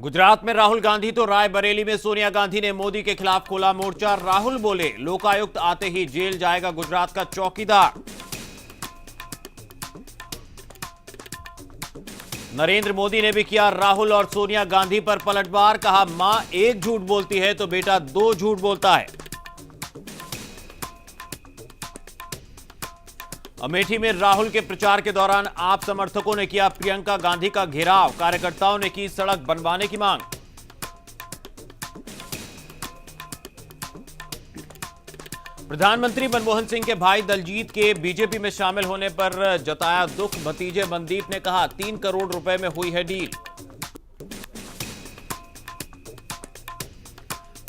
गुजरात में राहुल गांधी तो रायबरेली में सोनिया गांधी ने मोदी के खिलाफ खोला मोर्चा। राहुल बोले, लोकायुक्त आते ही जेल जाएगा गुजरात का चौकीदार। नरेंद्र मोदी ने भी किया राहुल और सोनिया गांधी पर पलटवार। कहा, मां एक झूठ बोलती है तो बेटा दो झूठ बोलता है। अमेठी में राहुल के प्रचार के दौरान आप समर्थकों ने किया प्रियंका गांधी का घेराव। कार्यकर्ताओं ने की सड़क बनवाने की मांग। प्रधानमंत्री मनमोहन सिंह के भाई दलजीत के बीजेपी में शामिल होने पर जताया दुख। भतीजे मनदीप ने कहा, 3 करोड़ रुपए में हुई है डील।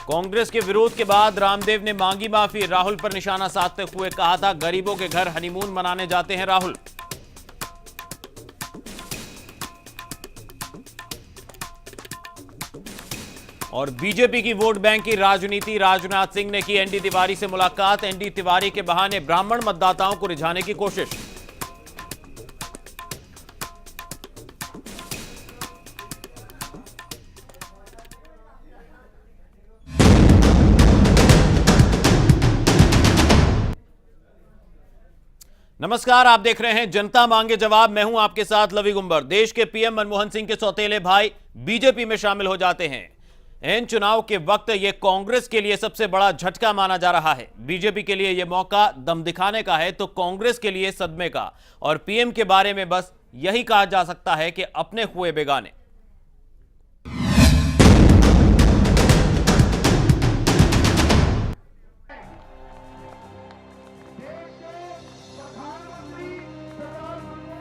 कांग्रेस के विरोध के बाद रामदेव ने मांगी माफी। राहुल पर निशाना साधते हुए कहा था, गरीबों के घर हनीमून मनाने जाते हैं राहुल। और बीजेपी की वोट बैंक की राजनीति। राजनाथ सिंह ने की एनडी तिवारी से मुलाकात। एनडी तिवारी के बहाने ब्राह्मण मतदाताओं को रिझाने की कोशिश। नमस्कार, आप देख रहे हैं जनता मांगे जवाब। मैं हूं आपके साथ लवी गुंबर। देश के पीएम मनमोहन सिंह के सौतेले भाई बीजेपी में शामिल हो जाते हैं। इन चुनाव के वक्त यह कांग्रेस के लिए सबसे बड़ा झटका माना जा रहा है। बीजेपी के लिए यह मौका दम दिखाने का है तो कांग्रेस के लिए सदमे का। और पीएम के बारे में बस यही कहा जा सकता है कि अपने हुए बेगाने।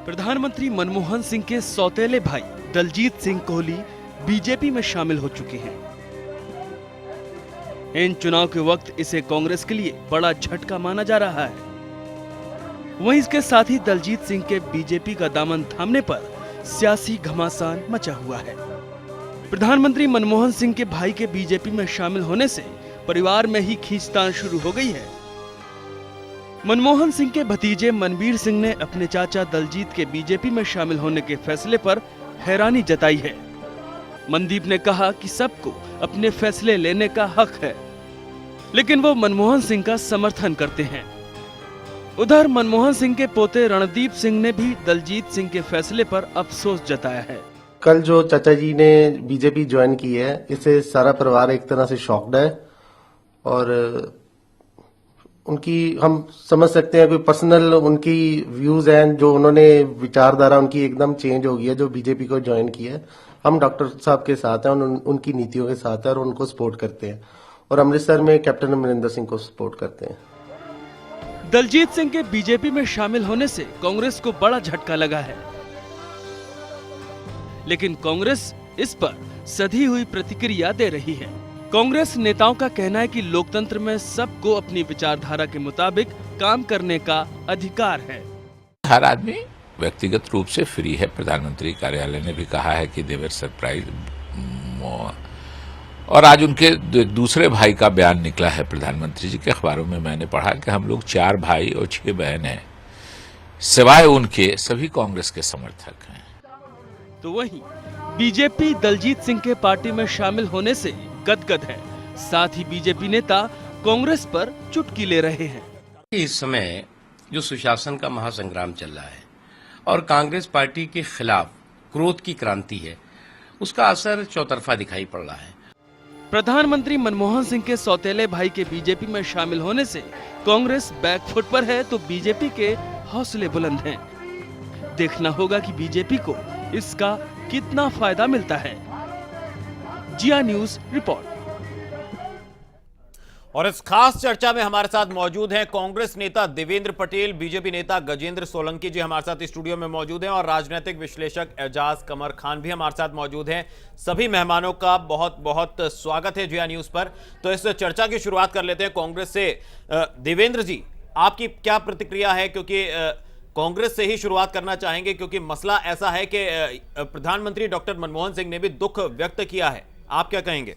प्रधानमंत्री मनमोहन सिंह के सौतेले भाई दलजीत सिंह कोहली बीजेपी में शामिल हो चुके हैं। इन चुनाव के वक्त इसे कांग्रेस के लिए बड़ा झटका माना जा रहा है। वहीं इसके साथ ही दलजीत सिंह के बीजेपी का दामन थामने पर सियासी घमासान मचा हुआ है। प्रधानमंत्री मनमोहन सिंह के भाई के बीजेपी में शामिल होने से परिवार में ही खींचतान शुरू हो गई है। मनमोहन सिंह के भतीजे मनबीर सिंह ने अपने चाचा दलजीत के बीजेपी में शामिल होने के फैसले पर हैरानी जताई है। मनदीप ने कहा कि सबको अपने फैसले लेने का हक है, लेकिन वो मनमोहन सिंह का समर्थन करते हैं। उधर मनमोहन सिंह के पोते रणदीप सिंह ने भी दलजीत सिंह के फैसले पर अफसोस जताया है। कल जो चाचा जी ने बीजेपी ज्वाइन की है, इससे सारा परिवार एक तरह से शॉक्ड है। और उनकी हम समझ सकते हैं, कोई पर्सनल उनकी व्यूज हैं, जो उन्होंने विचारधारा उनकी एकदम चेंज हो गई है जो बीजेपी को ज्वाइन किया है। हम डॉक्टर साहब के साथ हैं, उनकी नीतियों के साथ हैं और उनको सपोर्ट करते हैं। और अमृतसर में कैप्टन अमरिंदर सिंह को सपोर्ट करते हैं। दलजीत सिंह के बीजेपी में शामिल होने से कांग्रेस को बड़ा झटका लगा है, लेकिन कांग्रेस इस पर सधी हुई प्रतिक्रिया दे रही है। कांग्रेस नेताओं का कहना है कि लोकतंत्र में सबको अपनी विचारधारा के मुताबिक काम करने का अधिकार है। हर आदमी व्यक्तिगत रूप से फ्री है। प्रधानमंत्री कार्यालय ने भी कहा है कि दे वर सरप्राइज। और आज उनके दूसरे भाई का बयान निकला है प्रधानमंत्री जी के। अखबारों में मैंने पढ़ा कि हम लोग 4 भाई और 6 बहन हैं, सिवाय उनके सभी कांग्रेस के समर्थक हैं। तो वहीं बीजेपी दलजीत सिंह के पार्टी में शामिल होने से गदगद है। साथ ही बीजेपी नेता कांग्रेस पर चुटकी ले रहे हैं। इस समय जो सुशासन का महासंग्राम चल रहा है और कांग्रेस पार्टी के खिलाफ क्रोध की क्रांति है, उसका असर चौतरफा दिखाई पड़ रहा है। प्रधानमंत्री मनमोहन सिंह के सौतेले भाई के बीजेपी में शामिल होने से कांग्रेस बैकफुट पर है तो बीजेपी के हौसले बुलंद हैं। देखना होगा कि बीजेपी को इसका कितना फायदा मिलता है। जिया न्यूज रिपोर्ट। और इस खास चर्चा में हमारे साथ मौजूद हैं कांग्रेस नेता देवेंद्र पटेल, बीजेपी नेता गजेंद्र सोलंकी जी हमारे साथ स्टूडियो में मौजूद हैं, और राजनीतिक विश्लेषक एजाज कमर खान भी हमारे साथ मौजूद हैं। सभी मेहमानों का बहुत बहुत स्वागत है जिया न्यूज पर। तो इस चर्चा की शुरुआत कर लेते हैं कांग्रेस से। देवेंद्र जी, आपकी क्या प्रतिक्रिया है, क्योंकि कांग्रेस से ही शुरुआत करना चाहेंगे, क्योंकि मसला ऐसा है कि प्रधानमंत्री डॉक्टर मनमोहन सिंह ने भी दुख व्यक्त किया है। आप क्या कहेंगे?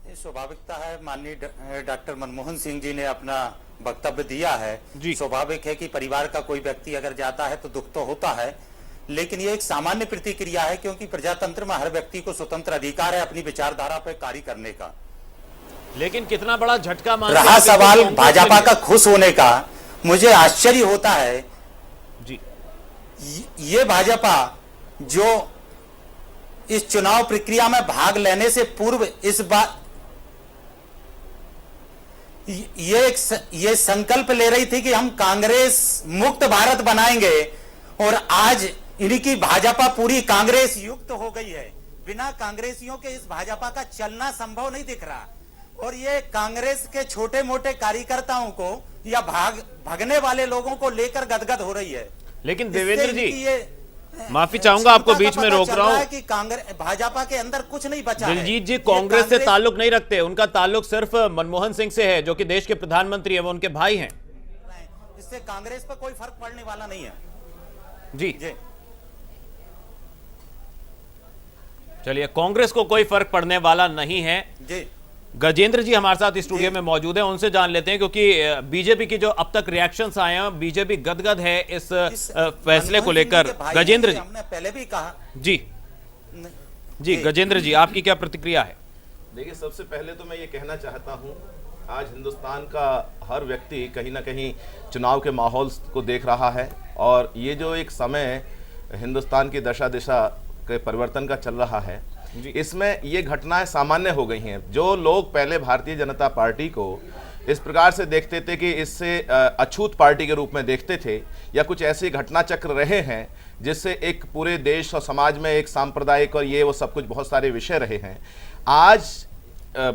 जी, स्वाभाविकता है, माननीय डॉक्टर मनमोहन सिंह जी ने अपना वक्तव्य दिया है। जी। स्वाभाविक है कि परिवार का कोई व्यक्ति अगर जाता है तो दुख तो होता है, लेकिन ये एक सामान्य प्रतिक्रिया है, क्योंकि प्रजातंत्र में हर व्यक्ति को स्वतंत्र अधिकार है अपनी विचारधारा पर कार्य करने का। लेकिन कितना बड़ा झटका मान रहा सवाल भाजपा का खुश होने का, मुझे आश्चर्य होता है जी। ये भाजपा जो इस चुनाव प्रक्रिया में भाग लेने से पूर्व इस बात ये संकल्प ले रही थी कि हम कांग्रेस मुक्त भारत बनाएंगे, और आज इनकी भाजपा पूरी कांग्रेस युक्त हो गई है। बिना कांग्रेसियों के इस भाजपा का चलना संभव नहीं दिख रहा, और ये कांग्रेस के छोटे मोटे कार्यकर्ताओं को या भागने वाले लोगों को लेकर गदगद हो रही है। लेकिन देवेंद्र जी, ये माफी चाहूंगा, आपको बीच में रोक रहा हूं कि कांग्रेस भाजपा के अंदर कुछ नहीं बचा है। दिलजीत जी कांग्रेस से ताल्लुक नहीं रखते, उनका ताल्लुक सिर्फ मनमोहन सिंह से है, जो कि देश के प्रधानमंत्री है, वो उनके भाई हैं। इससे कांग्रेस पर कोई फर्क पड़ने वाला नहीं है। जी जी चलिए, कांग्रेस को कोई फर्क पड़ने वाला नहीं है। जी। गजेंद्र जी हमारे साथ स्टूडियो में मौजूद हैं, उनसे जान लेते हैं, क्योंकि बीजेपी की जो अब तक रिएक्शंस आए हैं, बीजेपी गदगद है इस फैसले को लेकर। गजेंद्र जी, हमने पहले भी कहा। जी जी गजेंद्र जी, आपकी क्या प्रतिक्रिया है? देखिए, सबसे पहले तो मैं ये कहना चाहता हूँ, आज हिंदुस्तान का हर व्यक्ति कहीं ना कहीं चुनाव के माहौल को देख रहा है, और ये जो एक समय हिंदुस्तान की दशा दिशा के परिवर्तन का चल रहा है, इसमें ये घटनाएं सामान्य हो गई हैं। जो लोग पहले भारतीय जनता पार्टी को इस प्रकार से देखते थे कि इससे अछूत पार्टी के रूप में देखते थे, या कुछ ऐसे घटना चक्र रहे हैं जिससे एक पूरे देश और समाज में एक सांप्रदायिक और ये वो सब कुछ बहुत सारे विषय रहे हैं, आज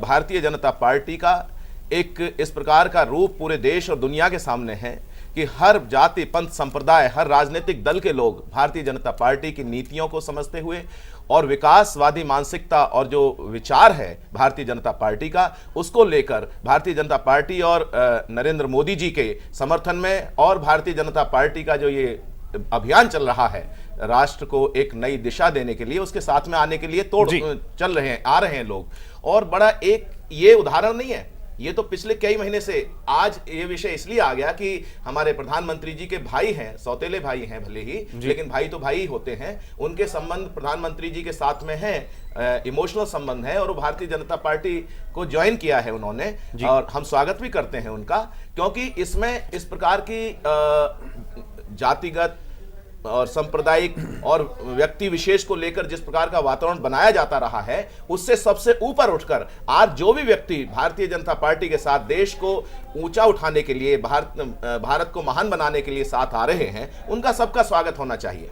भारतीय जनता पार्टी का एक इस प्रकार का रूप पूरे देश और दुनिया के सामने है कि हर जाति, पंथ, संप्रदाय, हर राजनीतिक दल के लोग भारतीय जनता पार्टी की नीतियों को समझते हुए और विकासवादी मानसिकता और जो विचार है भारतीय जनता पार्टी का, उसको लेकर भारतीय जनता पार्टी और नरेंद्र मोदी जी के समर्थन में, और भारतीय जनता पार्टी का जो ये अभियान चल रहा है राष्ट्र को एक नई दिशा देने के लिए, उसके साथ में आने के लिए चल रहे हैं, आ रहे हैं लोग। और बड़ा एक ये उदाहरण नहीं है, ये तो पिछले कई महीने से आज ये विषय इसलिए आ गया कि हमारे प्रधानमंत्री जी के भाई हैं, सौतेले भाई हैं भले ही, लेकिन भाई तो भाई होते हैं, उनके संबंध प्रधानमंत्री जी के साथ में हैं, इमोशनल संबंध है, और वो भारतीय जनता पार्टी को ज्वाइन किया है उन्होंने, और हम स्वागत भी करते हैं उनका, क्योंकि इसमें इस प्रकार की जातिगत और सांप्रदायिक और व्यक्ति विशेष को लेकर जिस प्रकार का वातावरण बनाया जाता रहा है, उससे सबसे ऊपर उठकर आज जो भी व्यक्ति भारतीय जनता पार्टी के साथ देश को ऊंचा उठाने के लिए, भारत को महान बनाने के लिए साथ आ रहे हैं, उनका सबका स्वागत होना चाहिए।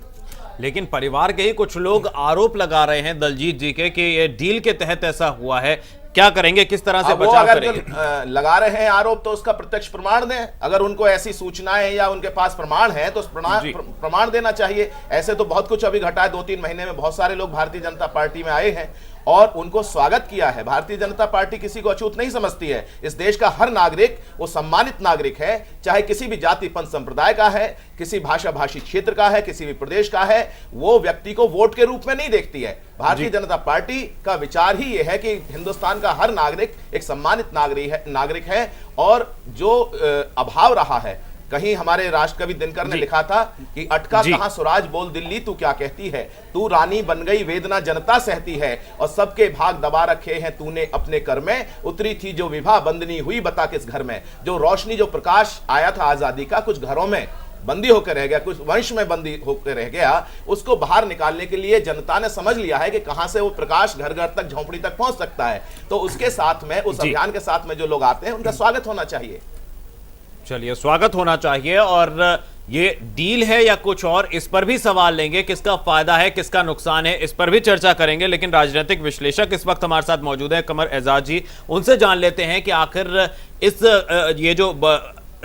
लेकिन परिवार के ही कुछ लोग आरोप लगा रहे हैं दलजीत जी के कि ये डील के तहत ऐसा हुआ है, क्या करेंगे, किस तरह से बचाव करेंगे? लगा रहे हैं आरोप तो उसका प्रत्यक्ष प्रमाण दें। अगर उनको ऐसी सूचनाएं या उनके पास प्रमाण है तो प्रमाण देना चाहिए। ऐसे तो बहुत कुछ अभी घटा है, 2-3 महीने में बहुत सारे लोग भारतीय जनता पार्टी में आए हैं और उनको स्वागत किया है। भारतीय जनता पार्टी किसी को अछूत नहीं समझती है। इस देश का हर नागरिक वो सम्मानित नागरिक है, चाहे किसी भी जाति पंथ संप्रदाय का है, किसी भाषा भाषी क्षेत्र का है, किसी भी प्रदेश का है, वो व्यक्ति को वोट के रूप में नहीं देखती है। भारतीय जनता पार्टी का विचार ही यह है कि हिंदुस्तान का हर नागरिक एक सम्मानित नागरिक है, और जो अभाव रहा है, कहीं हमारे राष्ट्रकवि दिनकर ने लिखा था कि अटका कहां स्वराज बोल दिल्ली तू क्या कहती है, तू रानी बन गई वेदना जनता सहती है, और सबके भाग दबा रखे हैं तूने अपने कर में, उतरी थी जो विवाह बंदनी हुई बता किस घर में। जो रोशनी, जो प्रकाश आया था आजादी का, कुछ घरों में बंदी होकर रह गया, कुछ वंश में बंदी होकर रह गया, उसको बाहर निकालने के लिए जनता ने समझ लिया है कि कहां से वो प्रकाश घर घर तक, झोंपड़ी तक पहुंच सकता है। तो उसके साथ में, उस अभियान के साथ में जो लोग आते हैं, उनका स्वागत होना चाहिए। चलिए, स्वागत होना चाहिए। और ये डील है या कुछ और, इस पर भी सवाल लेंगे, किसका फायदा है, किसका नुकसान है, इस पर भी चर्चा करेंगे। लेकिन राजनीतिक विश्लेषक इस वक्त हमारे साथ मौजूद हैं, कमर एजाज जी, उनसे जान लेते हैं कि आखिर इस ये जो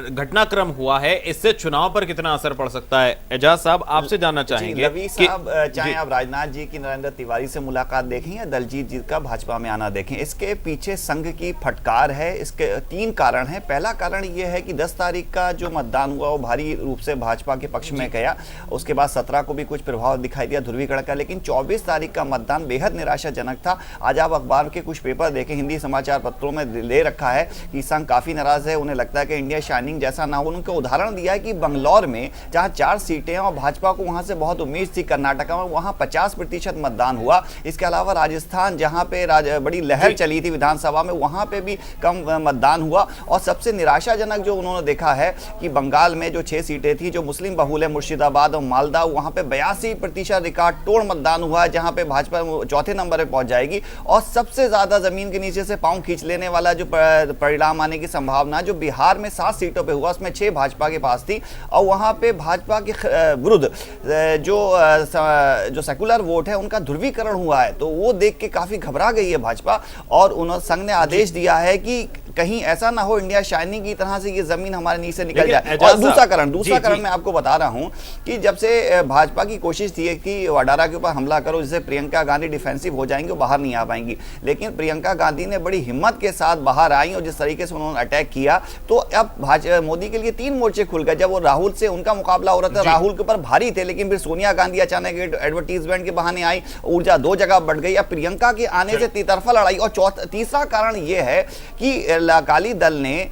घटनाक्रम हुआ है इससे चुनाव पर कितना असर पड़ सकता है? एजाज साहब आपसे जानना चाहेंगे रवि साहब, चाहे आप राजनाथ जी की नरेंद्र तिवारी से मुलाकात देखें या दलजीत जी का भाजपा में आना देखें, इसके पीछे संघ की फटकार है। इसके 3 कारण हैं। पहला कारण यह है कि 10 तारीख का जो मतदान हुआ वो भारी रूप से भाजपा के पक्ष में गया। उसके बाद 17 को भी कुछ प्रभाव दिखाई दिया ध्रुवीकरण का, लेकिन 24 तारीख का मतदान बेहद निराशाजनक था। आज आप अखबार के कुछ पेपर देखें, हिंदी समाचार पत्रों में ले रखा है कि संघ काफी नाराज है, उन्हें लगता है कि इंडिया शाइनिंग जैसा ना हो। उनका उदाहरण दिया है कि बंगलौर में जहां 4 सीटें हैं और भाजपा को वहां से बहुत उम्मीद थी, कर्नाटक में वहां 50% मतदान हुआ। इसके अलावा राजस्थान जहां पे बड़ी लहर चली थी विधानसभा में, वहां पे भी कम मतदान हुआ। और सबसे निराशाजनक जो उन्होंने देखा है कि बंगाल में जो 6 सीटें थी जो मुस्लिम बहुल है, मुर्शिदाबाद और मालदा, वहां पे 82% रिकॉर्ड तोड़ मतदान हुआ है, जहां पे भाजपा चौथे नंबर पर पहुंच जाएगी। और सबसे ज्यादा जमीन के नीचे से पांव खींच लेने वाला जो परिणाम आने की संभावना, जो बिहार में 7 सीटों पे हुआ, उसमें 6 भाजपा के पास थी। और वहां पे भाजपा के विरुद्ध जो सेकुलर वोट है उनका ध्रुवीकरण हुआ है, तो वो देख के काफी घबरा गई है भाजपा। और उन्होंने संघ ने आदेश दिया है कि कहीं ऐसा ना हो इंडिया शाइनिंग की तरह से ये जमीन हमारे नीचे निकल जाए। और दूसरा कारण मैं आपको बता रहा हूं कि जब से भाजपा की कोशिश थी कि वाडारा के ऊपर हमला करो जिससे प्रियंका गांधी डिफेंसिव हो जाएंगे, वो बाहर नहीं आ पाएंगी, लेकिन प्रियंका गांधी ने बड़ी हिम्मत के साथ बाहर आई और जिस तरीके से उन्होंने अटैक किया, तो अब मोदी के लिए 3 मोर्चे खुल गए। जब वो राहुल से उनका मुकाबला हो रहा था, राहुल के ऊपर भारी थे, लेकिन फिर सोनिया गांधी अचानक एडवर्टीजमेंट के बहाने आई, ऊर्जा 2 जगह बढ़ गई। अब प्रियंका के आने से तितरफा लड़ाई। और तीसरा कारण यह है कि अकाली दल ने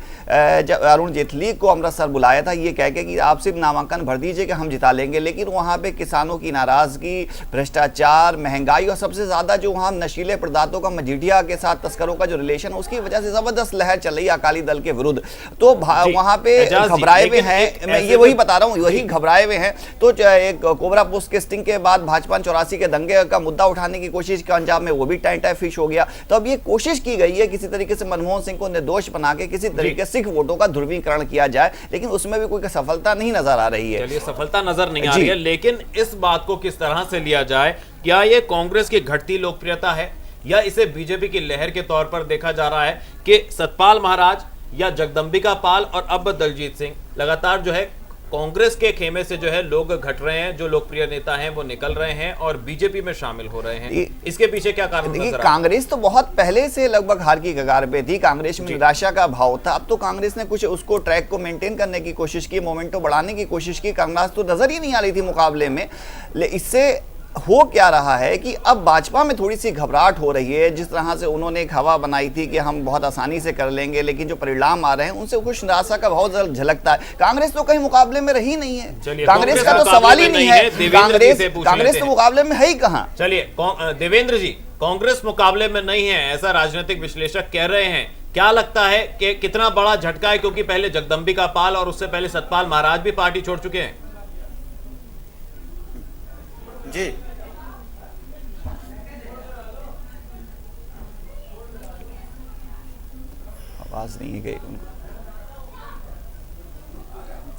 जब अरुण जेटली को अमृतसर बुलाया था ये कह के कि आप सिर्फ नामांकन भर दीजिए कि हम जिता लेंगे, लेकिन वहां पे किसानों की नाराजगी, भ्रष्टाचार, महंगाई और सबसे ज्यादा जो वहां नशीले पदार्थों का मजीठिया के साथ तस्करों का जो रिलेशन है, उसकी वजह से जबरदस्त लहर चल रही है अकाली दल के विरुद्ध। तो वहां पे घबराए हुए हैं, मैं ये वही बता रहा हूं, वही घबराए हुए हैं। तो एक कोबरा पोस्ट के स्टिंग के बाद भाजपा 84 के दंगे का मुद्दा उठाने की कोशिश की, अंजाम में वो भी टाइम फिश हो गया। तो अब ये कोशिश की गई है किसी तरीके से मनमोहन सिंह को निर्दोष बना के किसी तरीके से सिख वोटों का ध्रुवीकरण किया जाए, लेकिन उसमें भी कोई सफलता नहीं नजर आ रही है। चलिए, सफलता नजर नहीं आ रही है, लेकिन इस बात को किस तरह से लिया जाए? क्या ये कांग्रेस की घटती लोकप्रियता है या इसे बीजेपी की लहर के तौर पर देखा जा रहा है कि सतपाल महाराज या जगदंबिका पाल और अब दलजीत सिंह लगातार जो है कांग्रेस के खेमे से जो है लोग घट रहे हैं, जो लोकप्रिय नेता हैं वो निकल रहे हैं और बीजेपी में शामिल हो रहे हैं? इसके पीछे क्या कारण नजर आ रहा है? कांग्रेस तो बहुत पहले से लगभग हार की कगार पे थी, कांग्रेस में निराशा का भाव था। अब तो कांग्रेस ने कुछ उसको ट्रैक को मेंटेन करने की कोशिश की, मोमेंटो बढ़ाने की कोशिश की। कांग्रेस तो नजर ही नहीं आ रही थी मुकाबले में। इससे हो क्या रहा है कि अब भाजपा में थोड़ी सी घबराहट हो रही है। जिस तरह से उन्होंने एक हवा बनाई थी कि हम बहुत आसानी से कर लेंगे, लेकिन जो परिणाम आ रहे हैं उनसे कुछ निराशा का बहुत झलकता है। कांग्रेस तो कहीं मुकाबले में रही नहीं है, कांग्रेस का तो सवाल ही नहीं है। कांग्रेस तो मुकाबले में है ही कहां। चलिए देवेंद्र जी, कांग्रेस मुकाबले में नहीं है ऐसा राजनीतिक विश्लेषक कह रहे हैं। क्या लगता है कि कितना बड़ा झटका है, क्योंकि पहले जगदंबिका पाल और उससे पहले सतपाल महाराज भी पार्टी छोड़ चुके हैं? जी, आवाज नहीं गई उनको।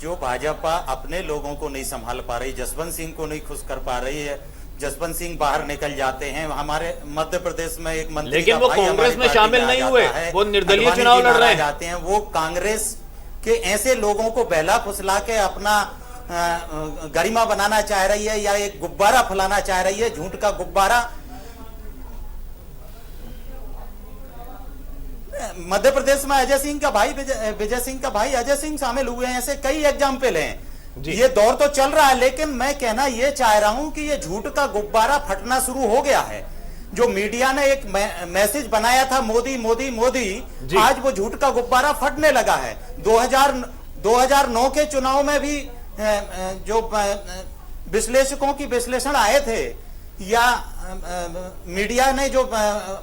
जो भाजपा अपने लोगों को नहीं संभाल पा रही, जसवंत सिंह को नहीं खुश कर पा रही है, जसवंत सिंह बाहर निकल जाते हैं। हमारे मध्य प्रदेश में एक मंत्री, लेकिन वो कांग्रेस में शामिल नहीं हुए, वो निर्दलीय चुनाव लड़ रहे जाते हैं। वो कांग्रेस के ऐसे लोगों को बहला फुसला के अपना गरिमा बनाना चाह रही है या एक गुब्बारा फैलाना चाह रही है, झूठ का गुब्बारा। मध्य प्रदेश में अजय सिंह का भाई, विजय सिंह का भाई अजय सिंह शामिल हुए हैं। ऐसे कई एग्जाम्पल हैं। ये दौर तो चल रहा है, लेकिन मैं कहना ये चाह रहा हूं कि ये झूठ का गुब्बारा फटना शुरू हो गया है। जो मीडिया ने एक मैसेज बनाया था मोदी मोदी मोदी, आज वो झूठ का गुब्बारा फटने लगा है। 2009 के चुनाव में भी जो विश्लेषकों की विश्लेषण आए थे या मीडिया ने जो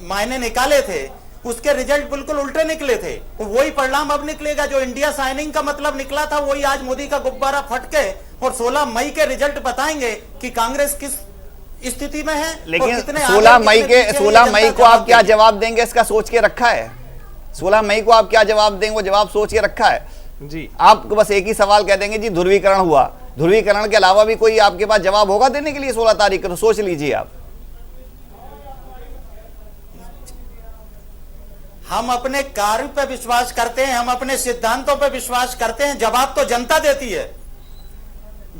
मायने निकाले थे, उसके रिजल्ट बिल्कुल उल्टे निकले थे। वही परिणाम अब निकलेगा। जो इंडिया साइनिंग का मतलब निकला था, वही आज मोदी का गुब्बारा फट के और 16 मई के रिजल्ट बताएंगे कि कांग्रेस किस स्थिति में है। लेकिन 16 मई को आप क्या जवाब देंगे इसका सोच के रखा है? 16 मई को आप क्या जवाब देंगे, वो जवाब सोच के रखा है जी। आपको बस एक ही सवाल कह देंगे जी ध्रुवीकरण हुआ। ध्रुवीकरण के अलावा भी कोई आपके पास जवाब होगा देने के लिए 16 तारीख को? तो सोच लीजिए आप। हम अपने कार्य पे विश्वास करते हैं, हम अपने सिद्धांतों पे विश्वास करते हैं। जवाब तो जनता देती है,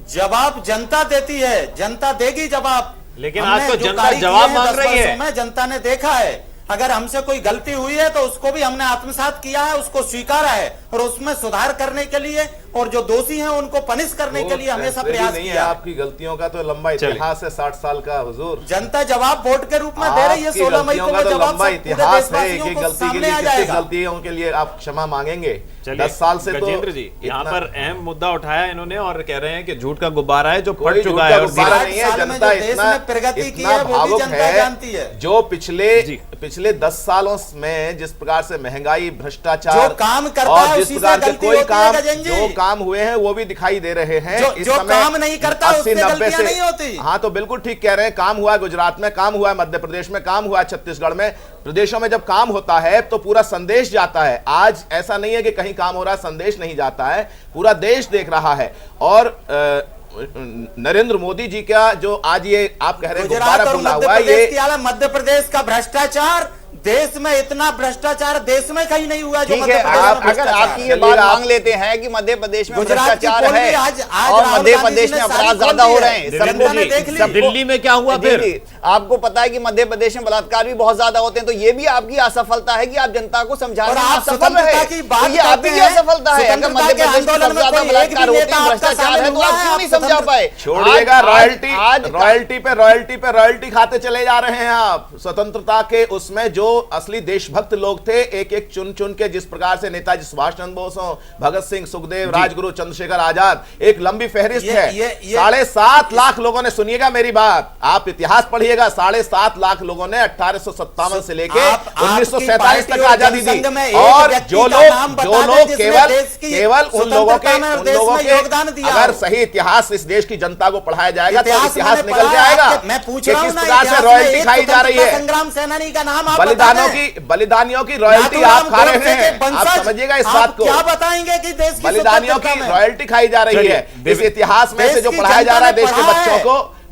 जवाब जनता देती है, जनता देगी जवाब। लेकिन हमने आज तो जो जनता कार्य जवाब किए हैं मांग 10 रही है। वर्षों में जनता ने देखा है, अगर हमसे कोई गलती हुई है तो उसको भी हमने आत्मसात किया है, उसको स्वीकारा है और उसमें सुधार करने के लिए और जो दोषी हैं उनको पनिश करने के लिए हमेशा प्रयास नहीं है। किया है। आपकी गलतियों का तो लंबा इतिहास है, 60 साल का हुजूर। जनता जवाब वोट के रूप में दे रही है। आपकी 16 मई गलतियों को का वो तो जवाब लंबा सब पूरे इतिहास है। देशवासियों एक को गलती के सामने लिए आ कितनी जाएगा। गलतियों के लिए आप क्षमा मांगेंगे? चलिए, 10 साल से तो गजेंद्र जी यहाँ इतना- पर अहम मुद्दा उठाया इन्होंने और कह रहे हैं कि झूठ का गुब्बारा है जो कोई फट झूठ चुका का है और गुब्बारा जीरा- नहीं है। 60 साल में जनता जो देश इतना में प्रगति की इतना है, वो भी भावुक जनता जानती है। जो जी। पिछले 10 सालों में जिस प्रकार से महंगाई, भ्रष्टाचार जो काम करता और है जिस उसी से प्रकार के गलती कोई होती है, काम गजेंद्र जी। जो काम हुए हैं वो भी दिखाई दे रहे हैं। इस जो समय काम नहीं करता 80, उससे 90 गलतियां से नहीं होती। हाँ, तो बिल्कुल ठीक कह रहे हैं। काम हुआ है गुजरात में, काम हुआ है मध्य प्रदेश में, काम हुआ है छत्तीसगढ़ में। प्रदेशों में जब काम होता है तो पूरा संदेश जाता है। आज ऐसा नहीं है कि कहीं काम हो रहा है संदेश नहीं जाता है, पूरा देश देख रहा है। और नरेंद्र मोदी जी का जो आज ये आप कह रहे हैं गुजरात गुब्बारा और फूला मध्य हुआ है, प्रदेश की ये हालत, मध्य प्रदेश का भ्रष्टाचार, देश में इतना भ्रष्टाचार देश में कहीं नहीं हुआ जो ठीक मध्य है, प्रदेश में आप अगर भ्रष्टाचार। आपकी ये बात मांग लेते हैं कि मध्य प्रदेश में गुजरात की भ्रष्टाचार पोल भी है आज और राहुल मध्य गांधी प्रदेश जी में ने सारी अपराध खोल ज्यादा दी हो है। रहे हैं, जनता ने देख ली। दिल्ली में क्या हुआ फिर? जी, आपको पता है कि मध्य प्रदेश में बलात्कार भी बहुत ज्यादा होते हैं, तो ये भी आपकी असफलता है कि आप जनता को समझाने और में आप असफल स्वतंत्रता रहे। की बात तो ये आपकी करते हैं, असफलता है। अगर स्वतंत्रता मध्य के प्रदेश में आंदोलन सबसे में ज्यादा कोई एक बलात्कार भी होते नेता हैं, आपका भ्रष्टाचार शामिल है, तो हुआ आप है? क्यों नहीं आप समझा पाए? छोड़िएगा, आज रॉयल्टी पे रॉयल्टी खाते चले जा रहे हैं आप। स्वतंत्रता के उसमें जो असली देशभक्त लोग थे, एक एक चुन चुन के, जिस प्रकार से नेताजी सुभाष चंद्र बोस हो, भगत सिंह, सुखदेव, राजगुरु, चंद्रशेखर आजाद, एक लंबी फहरिस्त है। 7.5 लाख लोगों ने, सुनिएगा मेरी बात, आप इतिहास पढ़िएगा, 7.5 लाख लोगों ने 1857 से लेके 1947 तक आजादी दी। और जो लोग केवल उन लोगों के योगदान दिया, अगर सही इतिहास इस देश की जनता को पढ़ाया जाएगा तो इतिहास इतिहास मैंने निकल पढ़ा, जाएगा मैं पूछ कि रहा हूं किस ना, प्रकार से इतिहास में रॉयल्टी एक खाई जा रही है। संग्राम सेनानी का नाम आप बलिदानियों की रॉयल्टी आप खा रहे हैं। आप समझिएगा इस बात को। क्या बताएंगे कि देश की बलिदानियों की स्वतंत्रता में रॉयल्टी खाई जा रही है। इस इतिहास में से जो देश की पढ़ाया जा रहा है जनता ने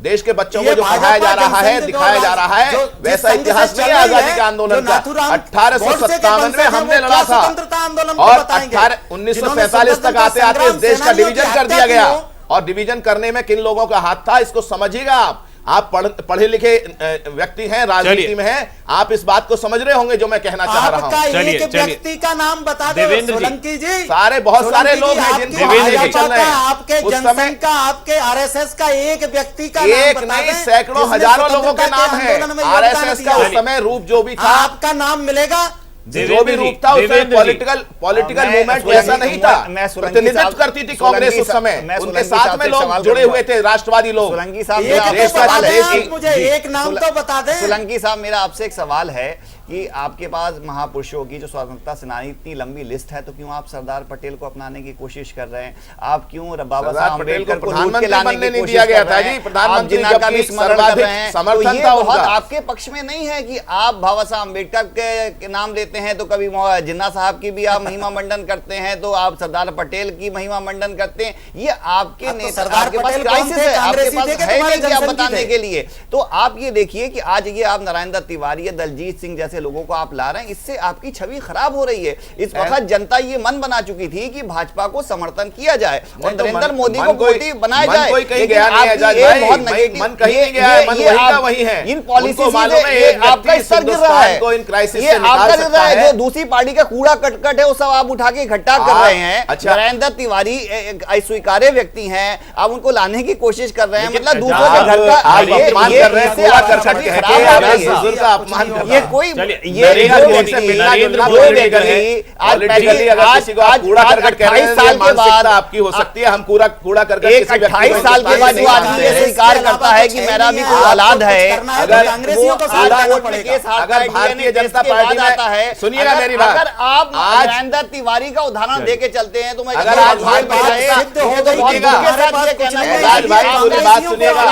देश के बच्चों को ये जो पढ़ाया जा भाजपा रहा है, जनसंघ दिखाया जा रहा है, जो वैसा जिस इतिहास संघ से नहीं है चल रही आजादी है, के आंदोलन जो का। नाथूराम 1857 में हमने वो लड़ा था स्वतंत्रता आंदोलन को और बताएंगे। 1945 तक आते आते इस देश का डिवीजन कर दिया गया। और डिवीजन करने में किन लोगों का हाथ था, इसको समझिएगा। आप पढ़े लिखे व्यक्ति हैं, राजनीति में हैं, आप इस बात को समझ रहे होंगे जो मैं कहना चाह रहा आपका हूं। एक व्यक्ति का नाम बता दो सोलंकी जी। बहुत सारे लोग हैं जिनके भाजपा चल रहे हैं आपके उस जनसंघ समय। का, आपके आरएसएस का एक व्यक्ति का एक नाम बता नहीं, दें, सैकड़ों जिसने हजारों लोगों के स्वतंत्रता नाम है। आंदोलन में योगदान आरएसएस का दिया। उस समय रूप जो भी था, आपका नाम मिलेगा। जो भी रूप था उसमें पॉलिटिकल मूवमेंट ऐसा नहीं था। प्रतिनिधित्व करती थी कांग्रेस उस समय, उनके साथ में लोग जुड़े हुए थे, राष्ट्रवादी लोग। सोलंकी साहब, मुझे एक नाम तो बता दें। सोलंकी साहब, मेरा आपसे एक सवाल है कि आपके पास महापुरुषों की जो स्वतंत्रता सेनानी इतनी लंबी लिस्ट है, तो क्यों आप सरदार पटेल को अपनाने की कोशिश कर रहे हैं? आप क्यों बाबा साहब अम्बेडकर को लूट के लाने की कोशिश कर रहे हैं? प्रधानमंत्री का भी स्मरण कर रहे हैं, तो ये बहुत आपके पक्ष में नहीं है कि आप बाबा साहब अम्बेडकर के नाम लेते हैं, तो कभी जिन्ना साहब की भी आप महिमा मंडन करते हैं, तो आप सरदार पटेल की महिमा मंडन करते हैं। ये आपके नेता, आपके पास क्राइसिस है, आपके पास है नहीं कि आप बताने के लिए। तो आप ये देखिए कि आज ये आप नारायण दत्त तिवारी, दलजीत सिंह जैसे लोगों को आप ला रहे हैं, इससे आपकी छवि खराब हो रही है। इस वक्त जनता ये मन बना चुकी थी कि भाजपा को समर्थन किया जाए और नरेंद्र मोदी को मोदी बनाया जाए। कोई कहीं गया नहीं है, मन कहीं नहीं गया है, मन वही का वही है। इन पॉलिसी से आपका स्तर गिर रहा है, इन क्राइसिस ये आपका गिर रहा है। जो दूसरी पार्टी का कूड़ा कटकट है वो सब आप उठा के इकट्ठा कर रहे हैं। नरेंद्र तिवारी अस्वीकार्य व्यक्ति हैं, आप उनको लाने की कोशिश कर रहे हैं। मतलब दूसरों के घर का अपमान कर रहे हैं, कूड़ा करकट खराब का अपमान कर रहे हैं। ये कोई आपकी हो सकती है, हम कूड़ा करकट 28 साल के बाद जो आदमी ये स्वीकार करता है कि मेरा भी कोई औलाद है, अगर भारतीय जनता पार्टी आता है, सुनिएगा मेरी बात, अगर आप नरेंद्र तिवारी का उदाहरण देके चलते हैं तो मैं अगर आज भाई पूरी बात सुनिएगा,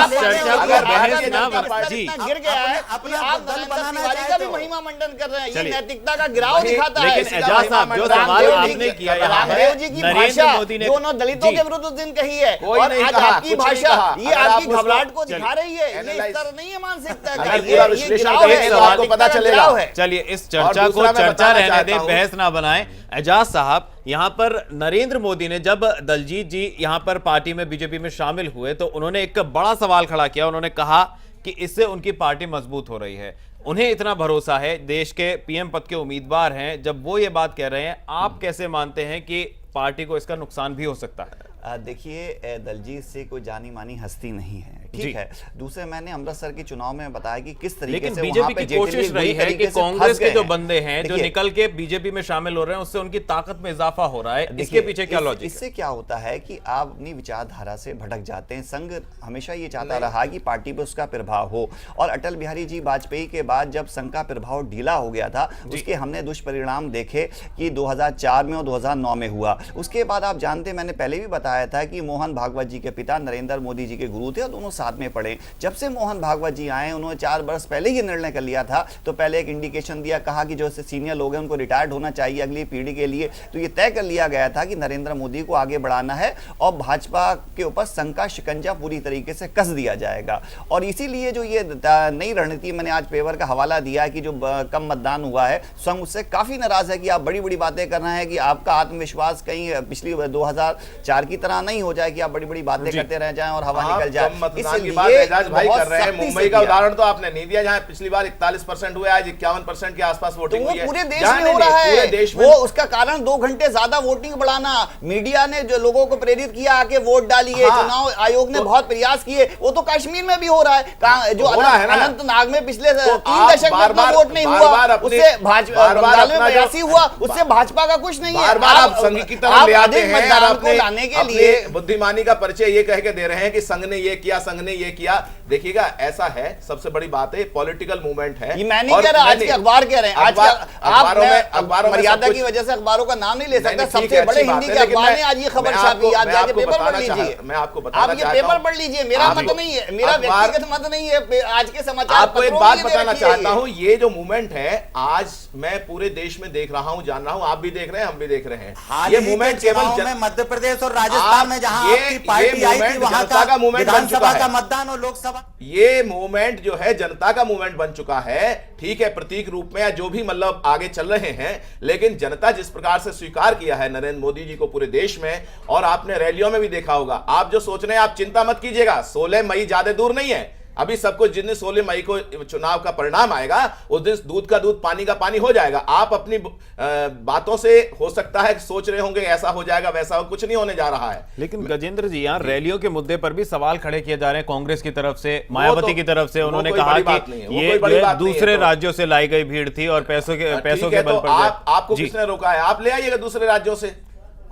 अगर भारतीय जनता पार्टी गिर गया है, अपना दल बनाना का भी महिमा मंडन कर रहे हैं, ये चलिए। नैतिकता का गिराव दिखाता है। लेकिन एजाज साहब, जो सवाल आपने किया यहाँ है, रामदेव जी की नरेंद्र भाषा मोदी ने जो उन्होंने दलितों जी। के विरुद्ध उस दिन कही है, कोई और नहीं आज कहा, आपकी कुछ नहीं भाषा कहा। ये अगर आपकी आप उसको- घबराहट को चलिए। दिखा रही है, ये इस Analyze- तरह नहीं है मानसिकता अगर का, पूरा ये विश्लेषण गिराव करेंगे है, तो आपको नैतिकता पता का चलेगा। गिराव है। चलिए, इस और चर्चा को दूसरा मैं चर्चा बताना रहने चाहता दें, हूं- बहस ना बनाएं। एजाज साहब, यहाँ पर नरेंद्र मोदी ने जब दलजीत जी यहाँ पर पार्टी में बीजेपी में शामिल हुए तो उन्होंने एक बड़ा सवाल खड़ा किया। उन्होंने कहा कि इससे उनकी पार्टी मजबूत हो रही है, उन्हें इतना भरोसा है, देश के पीएम पद के उम्मीदवार हैं। जब वो ये बात कह रहे हैं, आप कैसे मानते हैं कि पार्टी को इसका नुकसान भी हो सकता है? देखिए, दलजीत से कोई जानी मानी हस्ती नहीं है, जी। ठीक है। दूसरे, मैंने अमृतसर के चुनाव में बताया कि किस तरीके लेकिन से बीजेपी वहां पे की कोशिश जेटली रही बुरी है कि तरीके से कांग्रेस फंस के गए जो हैं। बंदे हैं जो देखिए, निकल के बीजेपी में शामिल हो रहे हैं, उससे उनकी ताकत में इजाफा हो रहा है। इसके देखिए, पीछे क्या लॉजिक है? इससे क्या होता है कि आप अपनी विचारधारा से भटक जाते हैं। संघ हमेशा ये चाहता रहा कि पार्टी पे उसका प्रभाव हो, और अटल बिहारी जी वाजपेयी के बाद जब संघ का प्रभाव ढीला हो गया था, उसके हमने दुष्परिणाम देखे कि 2004 में और 2009 में हुआ। उसके बाद आप जानते हैं, मैंने पहले भी बताया था कि मोहन भागवत जी के पिता नरेंद्र मोदी जी के गुरु थे और दोनों साथ में पढ़े। जब से मोहन भागवत जी आए, उन्होंने 4 वर्ष पहले ये निर्णय कर लिया था, तो पहले एक इंडिकेशन दिया, कहा कि जो सीनियर लोग हैं उनको रिटायर्ड होना चाहिए अगली पीढ़ी के लिए। तो ये तय कर लिया गया था कि नरेंद्र मोदी को आगे बढ़ाना है और भाजपा के ऊपर संघ का शिकंजा पूरी तरीके से कस दिया जाएगा। और इसीलिए जो ये नई रणनीति, मैंने आज पेपर का हवाला दिया कि जो कम मतदान हुआ है, संघ उससे काफी नाराज है कि आप बड़ी बड़ी बातें कर रहे हैं, कि आपका आत्मविश्वास कहीं पिछली 2004 की तरह नहीं हो जाए कि आप बड़ी बड़ी बातें करते रह जाएं और हवा निकल जाए। कम मतदान की बात एजाज भाई कर रहे हैं। मुंबई का उदाहरण तो आपने नहीं दिया, जहां पिछली बार 41% हुए, आज 51% के आसपास वोटिंग हुई है। पूरे देश में हो रहा है, पूरे देश में। वो उसका कारण 2 घंटे ज्यादा वोटिंग बढ़ाना, मीडिया ने जो लोगों को प्रेरित किया आके वोट डालिए, हाँ, चुनाव आयोग ने बहुत प्रयास किए, वो तो कश्मीर में भी हो रहा है। जो अनंतनाग में पिछले 3 दशक में वोट नहीं हुआ, उससे भाजपा में प्रयासी हुआ, उससे भाजपा का कुछ नहीं है। बार-बार आप संघ की तरफ ले आते हैं और को लाने के लिए बुद्धिमानी का परिचय ये कह के दे रहे हैं कि संघ ने ये किया, संघ ने ये किया। देखिएगा, ऐसा है, सबसे बड़ी बात है, पॉलिटिकल मूवमेंट है। ये मैं नहीं कह रहा, आज के अखबार कह रहे हैं। आज अखबारों में मर्यादा की वजह से अखबारों का नाम नहीं ले सकता। सबसे बड़े हिंदी के अखबार ने आज ये खबर छापी, आप जाके पेपर पढ़ लीजिए। मैं आपको बताना आप ये पेपर पढ़ लीजिए, मेरा मत नहीं है, मेरा व्यक्तिगत मत नहीं है, आज के समाचार आपको एक बात बताना चाहता हूं, ये जो मूवमेंट है, आज मैं पूरे देश में देख रहा हूं, जान रहा हूं, आप भी देख रहे हैं, हम भी देख रहे हैं। ये मूवमेंट केवल मध्य प्रदेश और राजस्थान में जहां आपकी पार्टी आई थी, वहां का विधानसभा का मतदान और लोकसभा, ये मूवमेंट जो है जनता का मूवमेंट बन चुका है। ठीक है, प्रतीक रूप में या जो भी मतलब आगे चल रहे हैं, लेकिन जनता जिस प्रकार से स्वीकार किया है नरेंद्र मोदी जी को पूरे देश में, और आपने रैलियों में भी देखा होगा। आप जो सोच रहे हैं, आप चिंता मत कीजिएगा, 16 मई ज्यादा दूर नहीं है। अभी सबको, जिस दिन 16 मई को चुनाव का परिणाम आएगा, उस दिन दूध का दूध पानी का पानी हो जाएगा। आप अपनी बातों से हो सकता है सोच रहे होंगे ऐसा हो जाएगा वैसा हो, कुछ नहीं होने जा रहा है। लेकिन गजेंद्र जी, यहाँ रैलियों के मुद्दे पर भी सवाल खड़े किए जा रहे हैं कांग्रेस की तरफ से, मायावती की तरफ से। उन्होंने कहा कि ये दूसरे राज्यों से लाई गई भीड़ थी और पैसों के बल पर। आपको किसने रोका है? आप ले आइएगा दूसरे राज्यों से,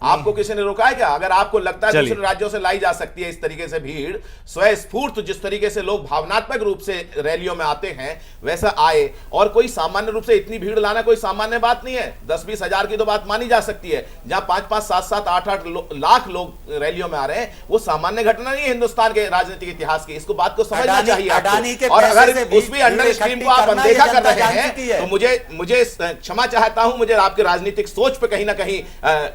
आपको किसी ने रोका है क्या? अगर आपको लगता है दूसरे राज्यों से लाई जा सकती है इस तरीके से भीड़, स्वस्फूर्त जिस तरीके से लोग भावनात्मक रूप से रैलियों में आते हैं, वैसा आए। और कोई सामान्य रूप से इतनी भीड़ लाना कोई सामान्य बात नहीं है। 10-20 हजार की तो बात मानी जा सकती है, जहां 5-5, 7-7, 8-8 लाख लोग रैलियों में आ रहे हैं, वो सामान्य घटना नहीं है हिंदुस्तान के राजनीतिक इतिहास की। इसको बात को समझना चाहिए आपको। और अगर उस भी अंडर स्ट्रीम को आप अनदेखा कर रहे हैं, तो मुझे क्षमा चाहता हूं, मुझे आपके राजनीतिक सोच पे कहीं ना कहीं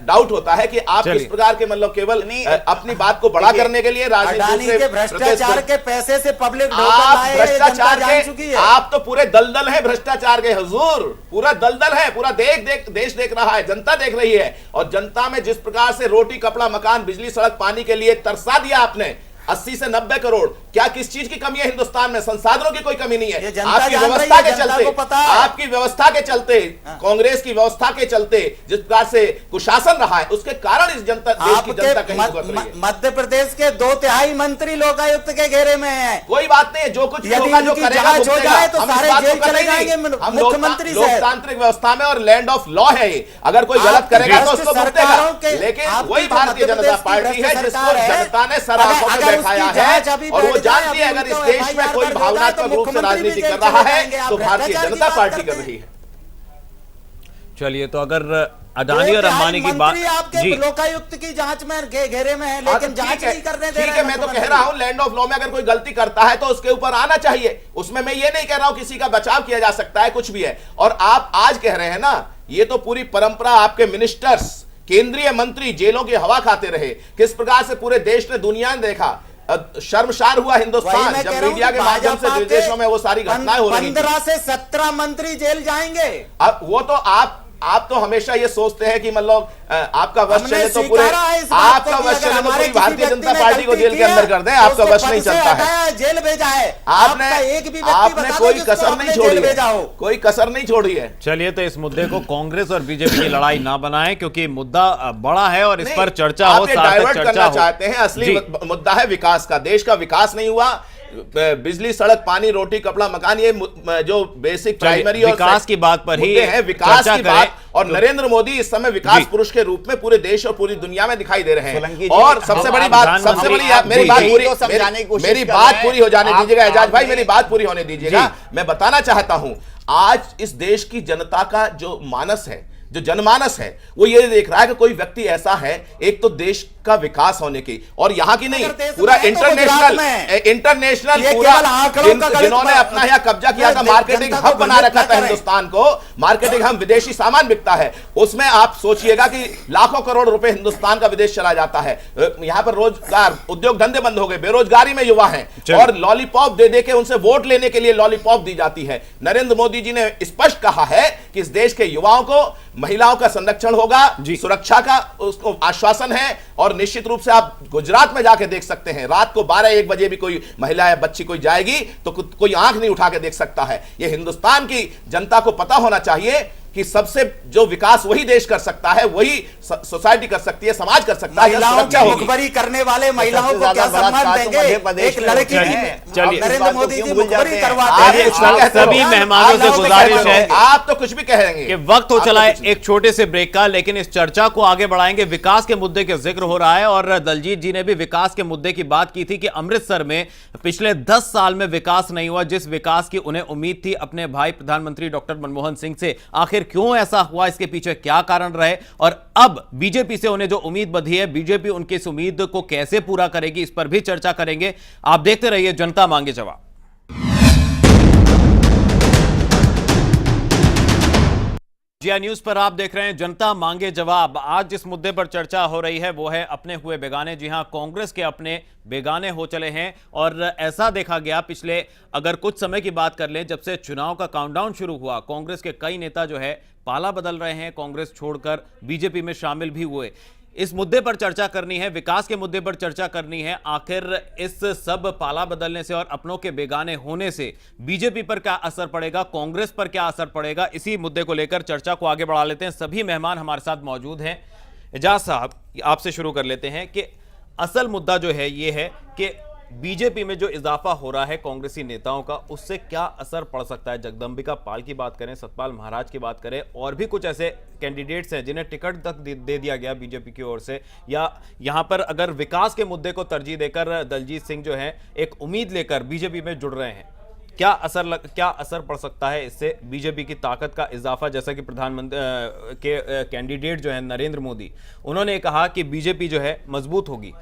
डाउट होता है कि आप किस प्रकार के मतलब केवल अपनी बात को बड़ा करने के लिए राजनीति के भ्रष्टाचार के पैसे से पब्लिक भ्रष्टाचार के, आप तो पूरे दलदल है भ्रष्टाचार के हुजूर, पूरा दलदल है, पूरा देश देख रहा है, जनता देख रही है। और जनता में जिस प्रकार से रोटी कपड़ा मकान बिजली सड़क पानी के लिए तरसा दिया आपने, 80 से 90 करोड़, क्या किस चीज की कमी है हिंदुस्तान में? संसाधनों की कोई कमी नहीं है। आपकी व्यवस्था के चलते, आपकी व्यवस्था के चलते, कांग्रेस की व्यवस्था के चलते जिस प्रकार से कुशासन रहा है, उसके कारण इस जनता, देश की जनता कहीं भुगत रही है। मध्य प्रदेश के 2/3 मंत्री लोकायुक्त के घेरे में हैं। कोई बात नहीं, जो कुछ होगा, जो करेगा हो जाए तो सारे जेल चले जाएंगे मुख्यमंत्री से। लोकतांत्रिक व्यवस्था में और लैंड ऑफ लॉ है, अगर कोई गलत करेगा तो उसको भुगतेगा। लेकिन वही भारतीय जनता पार्टी है जिसको जनता ने सराहों में बैठाया है, और वो जानती है अगर इस देश में कोई भावनात्मक रूप से राजनीति कर रहा है तो भारतीय जनता पार्टी कर रही है। चलिए, तो अगर अडानी और अंबानी की बात मंत्री आपके लोकायुक्त की जांच में घेरे में है, लेकिन जांच नहीं करने दे रहे हैं। मैं तो कह रहा हूं लैंड ऑफ लॉ में अगर कोई गलती करता है तो उसके ऊपर आना चाहिए। उसमें मैं ये नहीं कह रहा हूं किसी का बचाव किया जा सकता है, कुछ भी है। और आप आज कह रहे हैं ना, ये तो पूरी परंपरा आपके मिनिस्टर्स, केंद्रीय मंत्री जेलों की हवा खाते रहे, किस प्रकार से पूरे देश ने, दुनिया ने देखा। शर्मसार हुआ हिंदुस्तान जब मीडिया के माध्यम से विदेशों में वो सारी घटनाएं हो रही थी। 15 से 17 मंत्री जेल जाएंगे। अब वो तो आप तो हमेशा ये सोचते हैं कि मतलब आपका वश चले तो पूरे, आपका वश चले तो पूरी भारतीय जनता पार्टी को जेल के अंदर कर दें। आपका वश नहीं चलता है, जेल भेजा है आपने कोई कसर नहीं छोड़ी है, कोई कसर नहीं छोड़ी है। चलिए, तो इस मुद्दे को कांग्रेस और बीजेपी की लड़ाई ना बनाएं, क्योंकि मुद्दा बड़ा है और इस पर चर्चा हो, डाइवर्ट करना चाहते हैं। असली मुद्दा है विकास का। देश का विकास नहीं हुआ, बिजली, सड़क, पानी, रोटी, कपड़ा, मकान, ये जो बेसिक प्राइमरी और विकास की बात पर ही है, विकास की बात। और नरेंद्र मोदी इस समय विकास पुरुष के रूप में पूरे देश और पूरी दुनिया में दिखाई दे रहे हैं। और सबसे बड़ी बात, सबसे बड़ी, मेरी बात पूरी हो जाने दीजिएगा एजाज भाई, मेरी बात पूरी होने दीजिएगा। मैं बताना चाहता हूं, आज इस देश की जनता का जो मानस है, जो जनमानस है, वो ये देख रहा है कि कोई व्यक्ति ऐसा है, एक तो देश का विकास होने की, और यहां की नहीं, पूरा इंटरनेशनल पूरा, जिन्होंने अपना यहाँ कब्जा किया था, मार्केटिंग हब बना रखा था हिंदुस्तान को, मार्केटिंग हम, विदेशी सामान बिकता है, उसमें आप सोचिएगा कि लाखों करोड़ रुपए हिंदुस्तान का विदेश चला जाता है। यहाँ पर रोजगार, उद्योग धंधे बंद हो गए, बेरोजगारी में युवा हैं, और लॉलीपॉप दे दे के उनसे वोट लेने के लिए लॉलीपॉप दी जाती है। नरेंद्र मोदी जी ने स्पष्ट कहा है कि इस देश के युवाओं को, महिलाओं का संरक्षण होगा, सुरक्षा का उसको आश्वासन है। और निश्चित रूप से आप गुजरात में जाके देख सकते हैं, रात को 12-1 बजे भी कोई महिला या बच्ची कोई जाएगी तो कोई आंख नहीं उठा के देख सकता है। यह हिंदुस्तान की जनता को पता होना चाहिए कि सबसे जो विकास वही देश कर सकता है, वही सोसाइटी कर सकती है, समाज कर सकता है। महिलाओं की मुखबरी करने वाले महिलाओं को क्या सम्मान देंगे? एक लड़की, नरेंद्र मोदी जी मुखबरी करवाते हैं। सभी मेहमानों से गुजारिश है, आप तो कुछ भी कहेंगे कि वक्त हो चला है एक छोटे से ब्रेक का, लेकिन इस चर्चा को आगे बढ़ाएंगे। विकास के मुद्दे के जिक्र हो रहा है और दलजीत जी ने भी विकास के मुद्दे की बात की थी कि अमृतसर में पिछले 10 साल में विकास नहीं हुआ, जिस विकास की उन्हें उम्मीद थी अपने भाई प्रधानमंत्री डॉक्टर मनमोहन सिंह से। आखिर क्यों ऐसा हुआ, इसके पीछे क्या कारण रहे, और अब बीजेपी से उन्हें जो उम्मीद बंधी है, बीजेपी उनकी इस उम्मीद को कैसे पूरा करेगी, इस पर भी चर्चा करेंगे। आप देखते रहिए जनता मांगे जवाब। जिया न्यूज पर आप देख रहे हैं जनता मांगे जवाब। आज जिस मुद्दे पर चर्चा हो रही है वो है अपने हुए बेगाने। जी हां, कांग्रेस के अपने बेगाने हो चले हैं और ऐसा देखा गया पिछले, अगर कुछ समय की बात कर लें, जब से चुनाव का काउंटडाउन शुरू हुआ, कांग्रेस के कई नेता जो है पाला बदल रहे हैं, कांग्रेस छोड़कर बीजेपी में शामिल भी हुए। इस मुद्दे पर चर्चा करनी है, विकास के मुद्दे पर चर्चा करनी है। आखिर इस सब पाला बदलने से और अपनों के बेगाने होने से बीजेपी पर क्या असर पड़ेगा, कांग्रेस पर क्या असर पड़ेगा, इसी मुद्दे को लेकर चर्चा को आगे बढ़ा लेते हैं। सभी मेहमान हमारे साथ मौजूद हैं। एजाज साहब, आपसे शुरू कर लेते हैं कि असल मुद्दा जो है ये है कि बीजेपी में जो इजाफा हो रहा है कांग्रेसी नेताओं का, उससे क्या असर पड़ सकता है। जगदंबिका पाल की बात करें, सतपाल महाराज की बात करें, और भी कुछ ऐसे कैंडिडेट्स हैं जिन्हें टिकट तक दे दिया गया बीजेपी की ओर से, या यहां पर अगर विकास के मुद्दे को तरजीह देकर दलजीत सिंह जो है एक उम्मीद लेकर बीजेपी में जुड़ रहे हैं, क्या असर पड़ सकता है इससे बीजेपी की ताकत का इजाफा। जैसा कि प्रधानमंत्री के कैंडिडेट जो है नरेंद्र मोदी, उन्होंने कहा कि बीजेपी जो है मजबूत होगी।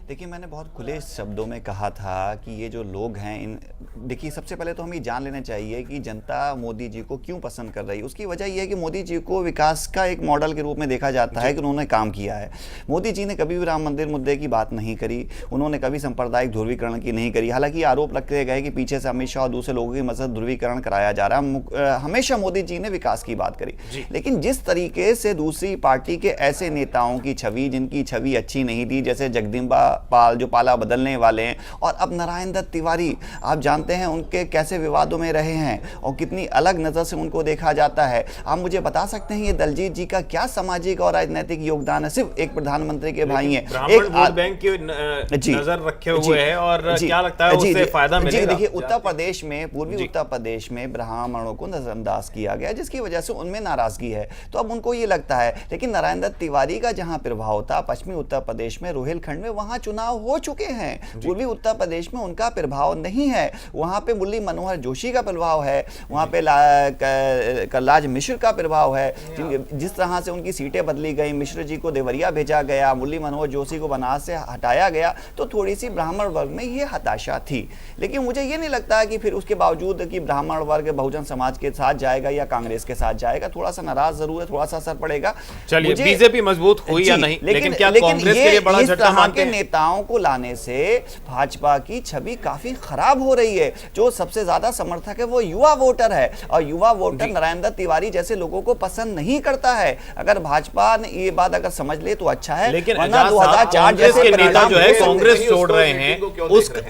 देखिए, मैंने बहुत खुले शब्दों में कहा था कि ये जो लोग हैं, देखिए सबसे पहले तो हमें जान लेना चाहिए कि जनता मोदी जी को क्यों पसंद कर रही है। उसकी वजह यह है कि मोदी जी को विकास का एक मॉडल के रूप में देखा जाता है कि उन्होंने काम किया है। मोदी जी ने कभी भी राम मंदिर मुद्दे की बात नहीं करी, उन्होंने कभी सांप्रदायिक ध्रुवीकरण की नहीं करी। हालांकि आरोप रखे गए कि पीछे से अमित शाह और दूसरे लोगों की मदद ध्रुवीकरण कराया जा रहा है। हमेशा मोदी जी ने विकास की बात करी, लेकिन जिस तरीके से दूसरी पार्टी के ऐसे नेताओं की छवि, जिनकी छवि अच्छी नहीं थी, जैसे जगदम्बिका पाल जो पाला बदलने वाले हैं, और अब नारायण दत्त तिवारी, आप जानते हैं उनके कैसे विवादों में रहे हैं और कितनी अलग नजर से उनको देखा जाता है। आप मुझे बता सकते हैं ये दलजीत जी का क्या सामाजिक और राजनीतिक योगदान है? सिर्फ एक प्रधानमंत्री के भाई हैं, एक वोट बैंक की नजर रखे हुए हैं, और क्या लगता है उससे फायदा मिलेगा? देखिए, उत्तर प्रदेश में, पूर्वी उत्तर प्रदेश में ब्राह्मणों को नजरअंदाज किया गया, जिसकी वजह से उनमें नाराजगी है, तो अब उनको ये लगता है। लेकिन नारायण दत्त तिवारी का जहां प्रभाव था पश्चिमी उत्तर प्रदेश में, रोहिलखंड में, वहां चुनाव हो चुके हैं। पूर्वी उत्तर प्रदेश में उनका प्रभाव नहीं है, वहां पे मुरली मनोहर जोशी का प्रभाव है, वहां पे कलराज मिश्र का प्रभाव है। जिस तरह से उनकी सीटें बदली गई, मिश्र जी को देवरिया भेजा गया, मुरली मनोहर जोशी को बनारस से हटाया गया, तो थोड़ी सी ब्राह्मण वर्ग में ये हताशा थी। लेकिन मुझे ये नहीं लगता कि फिर उसके बावजूद कि ब्राह्मण वर्ग बहुजन समाज के साथ जाएगा या कांग्रेस के साथ जाएगा, थोड़ा सा नाराज जरूर है, थोड़ा सा असर पड़ेगा। चलिए, बीजेपी मजबूत हुई या नहीं, लेकिन क्या कांग्रेस के लिए बड़ा झटका मानते हैं? नेताओं को लाने से भाजपा की छवि काफी खराब हो रही है। जो सबसे ज्यादा समर्थक है वो युवा वोटर है, और युवा वोटर नारायण दत्त तिवारी जैसे लोगों को पसंद नहीं करता है। अगर भाजपा ने ये बात अगर समझ ले तो अच्छा है, लेकिन 2004 जैसे के नेता जो है कांग्रेस छोड़ रहे हैं,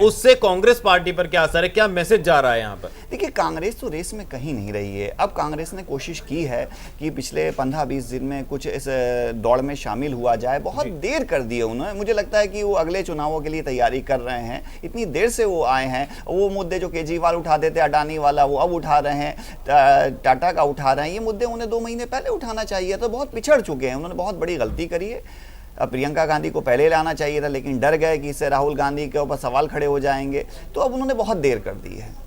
उससे कांग्रेस पार्टी पर क्या असर है, क्या मैसेज जा रहा है यहाँ पर? देखिए, कांग्रेस तो रेस में कहीं नहीं रही है। अब कांग्रेस ने कोशिश की है कि पिछले 15-20 दिन में कुछ इस दौड़ में शामिल हुआ जाए, बहुत देर कर दी है उन्होंने। मुझे लगता है कि वो अगले चुनावों के लिए तैयारी कर रहे हैं, इतनी देर से वो आए हैं। वो मुद्दे जो केजरीवाल उठा देते, अडानी वाला, वो अब उठा रहे हैं, टाटा का उठा रहे हैं। ये मुद्दे उन्हें 2 महीने पहले उठाना चाहिए, तो बहुत पिछड़ चुके हैं, उन्होंने बहुत बड़ी गलती करी है। अब प्रियंका गांधी को पहले लाना चाहिए था, लेकिन डर गए कि इससे राहुल गांधी के ऊपर सवाल खड़े हो जाएंगे, तो अब उन्होंने बहुत देर कर दी है।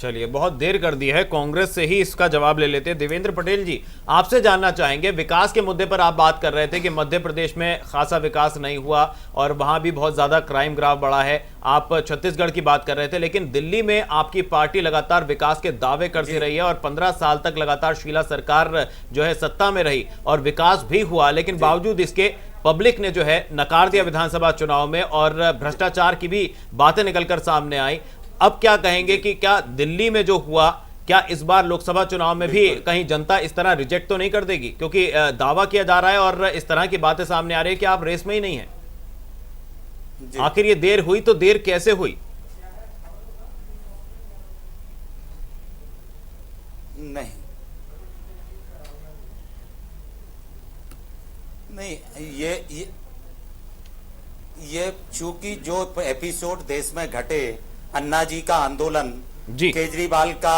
चलिए, बहुत देर कर दी है, कांग्रेस से ही इसका जवाब ले लेते हैं। देवेंद्र पटेल जी, आपसे जानना चाहेंगे, विकास के मुद्दे पर आप बात कर रहे थे कि मध्य प्रदेश में खासा विकास नहीं हुआ और वहां भी बहुत ज्यादा क्राइम ग्राफ बढ़ा है। आप छत्तीसगढ़ की बात कर रहे थे, लेकिन दिल्ली में आपकी पार्टी लगातार विकास के दावे करती रही है और 15 साल तक लगातार शीला सरकार जो है सत्ता में रही और विकास भी हुआ, लेकिन बावजूद इसके पब्लिक ने जो है नकार दिया विधानसभा चुनाव में और भ्रष्टाचार की भी बातें निकलकर सामने आई। अब क्या कहेंगे कि क्या दिल्ली में जो हुआ, क्या इस बार लोकसभा चुनाव में भी कहीं जनता इस तरह रिजेक्ट तो नहीं कर देगी? क्योंकि दावा किया जा रहा है और इस तरह की बातें सामने आ रही है कि आप रेस में ही नहीं हैं। आखिर ये देर हुई तो देर कैसे हुई? नहीं, ये चूंकि जो एपिसोड देश में घटे, अन्ना जी का आंदोलन, केजरीवाल का